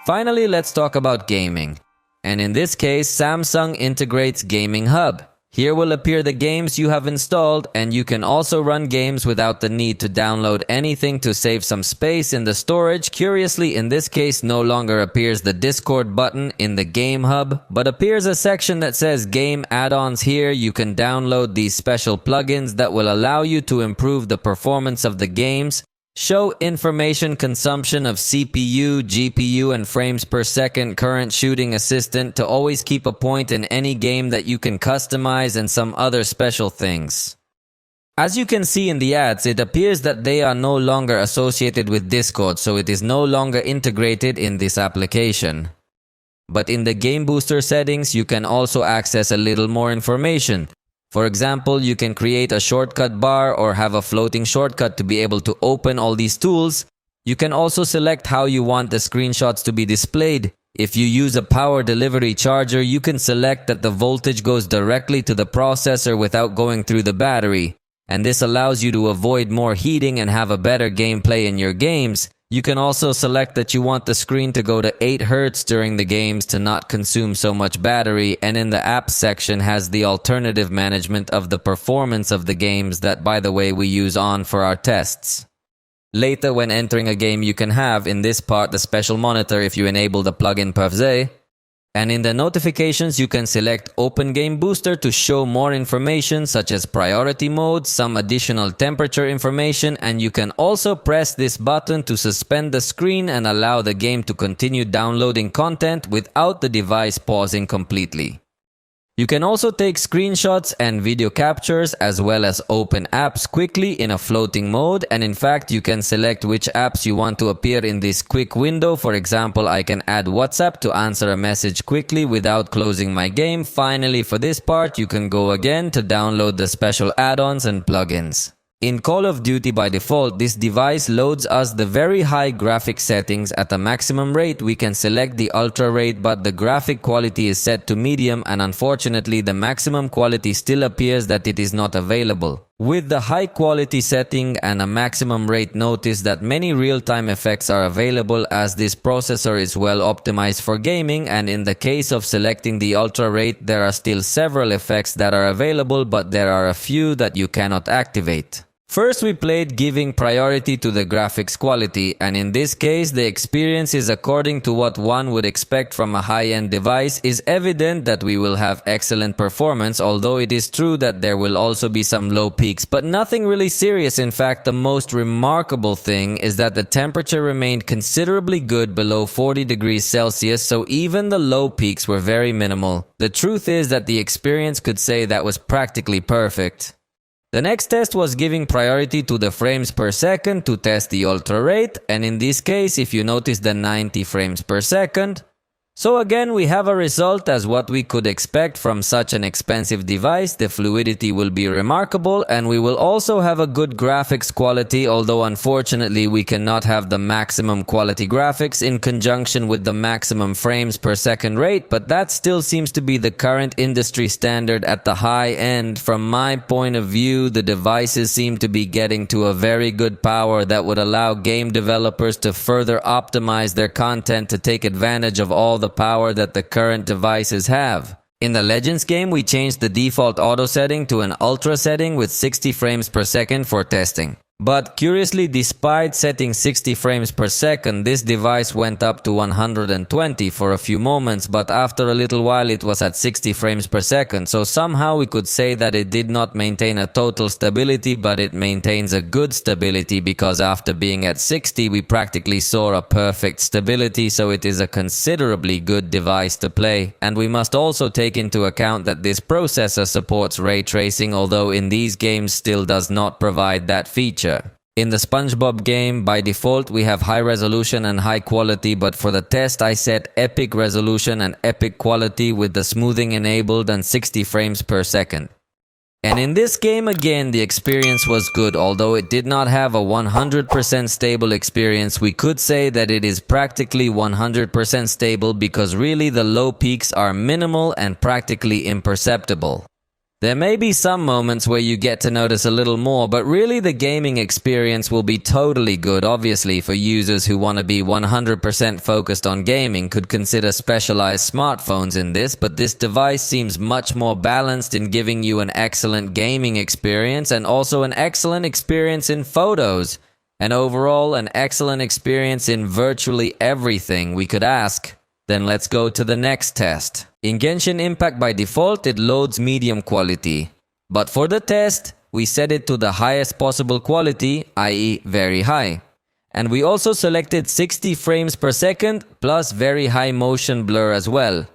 Finally, let's talk about gaming. And in this case, Samsung integrates Gaming Hub. Here will appear the games you have installed, and you can also run games without the need to download anything to save some space in the storage. Curiously, in this case, no longer appears the Discord button in the Game Hub, but appears a section that says Game Add-ons. Here you can download these special plugins that will allow you to improve the performance of the games, show information consumption of CPU, GPU, and frames per second, current shooting assistant to always keep a point in any game that you can customize, and some other special things. As you can see in the ads, it appears that they are no longer associated with Discord, so it is no longer integrated in this application. But in the Game Booster settings, you can also access a little more information. For example, you can create a shortcut bar or have a floating shortcut to be able to open all these tools. You can also select how you want the screenshots to be displayed. If you use a power delivery charger, you can select that the voltage goes directly to the processor without going through the battery. And this allows you to avoid more heating and have a better gameplay in your games. You can also select that you want the screen to go to 8 Hz during the games to not consume so much battery, and in the apps section has the alternative management of the performance of the games that, by the way, we use on for our tests. Later, when entering a game, you can have in this part the special monitor if you enable the plugin Pavze. And in the notifications, you can select Open Game Booster to show more information such as priority mode, some additional temperature information, and you can also press this button to suspend the screen and allow the game to continue downloading content without the device pausing completely. You can also take screenshots and video captures, as well as open apps quickly in a floating mode, and in fact you can select which apps you want to appear in this quick window. For example, I can add WhatsApp to answer a message quickly without closing my game. Finally, for this part you can go again to download the special add-ons and plugins. In Call of Duty by default, this device loads us the very high graphic settings at a maximum rate. We can select the ultra rate, but the graphic quality is set to medium, and unfortunately the maximum quality still appears that it is not available. With the high quality setting and a maximum rate, notice that many real-time effects are available as this processor is well optimized for gaming, and in the case of selecting the ultra rate, there are still several effects that are available, but there are a few that you cannot activate. First, we played giving priority to the graphics quality, and in this case, the experience is according to what one would expect from a high-end device. Is evident that we will have excellent performance, although it is true that there will also be some low peaks, but nothing really serious. In fact, the most remarkable thing is that the temperature remained considerably good below 40 degrees Celsius, so even the low peaks were very minimal. The truth is that the experience could say that was practically perfect. The next test was giving priority to the frames per second to test the ultra rate, and in this case, if you notice, the 90 frames per second. So again, we have a result as what we could expect from such an expensive device. The fluidity will be remarkable, and we will also have a good graphics quality, although unfortunately we cannot have the maximum quality graphics in conjunction with the maximum frames per second rate, but that still seems to be the current industry standard at the high end. From my point of view, the devices seem to be getting to a very good power that would allow game developers to further optimize their content to take advantage of all the power that the current devices have. In the Legends game, we changed the default auto setting to an ultra setting with 60 frames per second for testing. But curiously, despite setting 60 frames per second, this device went up to 120 for a few moments, but after a little while it was at 60 frames per second, so somehow we could say that it did not maintain a total stability, but it maintains a good stability, because after being at 60 we practically saw a perfect stability, so it is a considerably good device to play. And we must also take into account that this processor supports ray tracing, although in these games still does not provide that feature. In the SpongeBob game, by default, we have high resolution and high quality, but for the test I set epic resolution and epic quality with the smoothing enabled and 60 frames per second. And in this game again, the experience was good, although it did not have a 100% stable experience. We could say that it is practically 100% stable, because really the low peaks are minimal and practically imperceptible. There may be some moments where you get to notice a little more, but really the gaming experience will be totally good. Obviously, for users who want to be 100% focused on gaming, could consider specialized smartphones in this, but this device seems much more balanced in giving you an excellent gaming experience and also an excellent experience in photos, and overall an excellent experience in virtually everything we could ask. Then let's go to the next test. In Genshin Impact, by default it loads medium quality, but for the test we set it to the highest possible quality, i.e. very high. And we also selected 60 frames per second plus very high motion blur as well.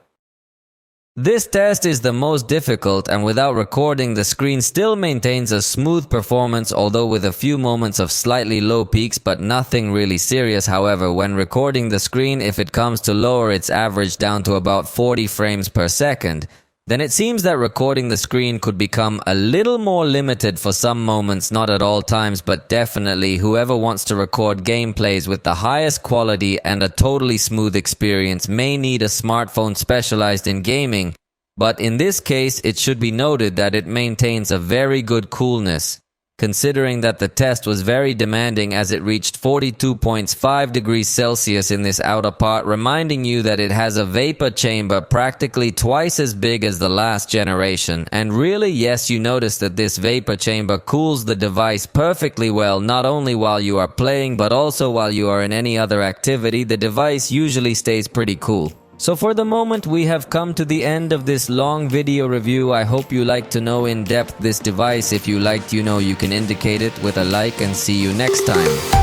This test is the most difficult, and without recording, the screen still maintains a smooth performance, although with a few moments of slightly low peaks, but nothing really serious. However, when recording the screen, if it comes to lower its average down to about 40 frames per second, then it seems that recording the screen could become a little more limited for some moments, not at all times, but definitely whoever wants to record gameplays with the highest quality and a totally smooth experience may need a smartphone specialized in gaming. But in this case, it should be noted that it maintains a very good coolness, considering that the test was very demanding as it reached 42.5 degrees Celsius in this outer part, reminding you that it has a vapor chamber practically twice as big as the last generation. And really, yes, you notice that this vapor chamber cools the device perfectly well, not only while you are playing, but also while you are in any other activity. The device usually stays pretty cool. So for the moment, we have come to the end of this long video review. I hope you like to know in depth this device. If you liked, you can indicate it with a like, and see you next time.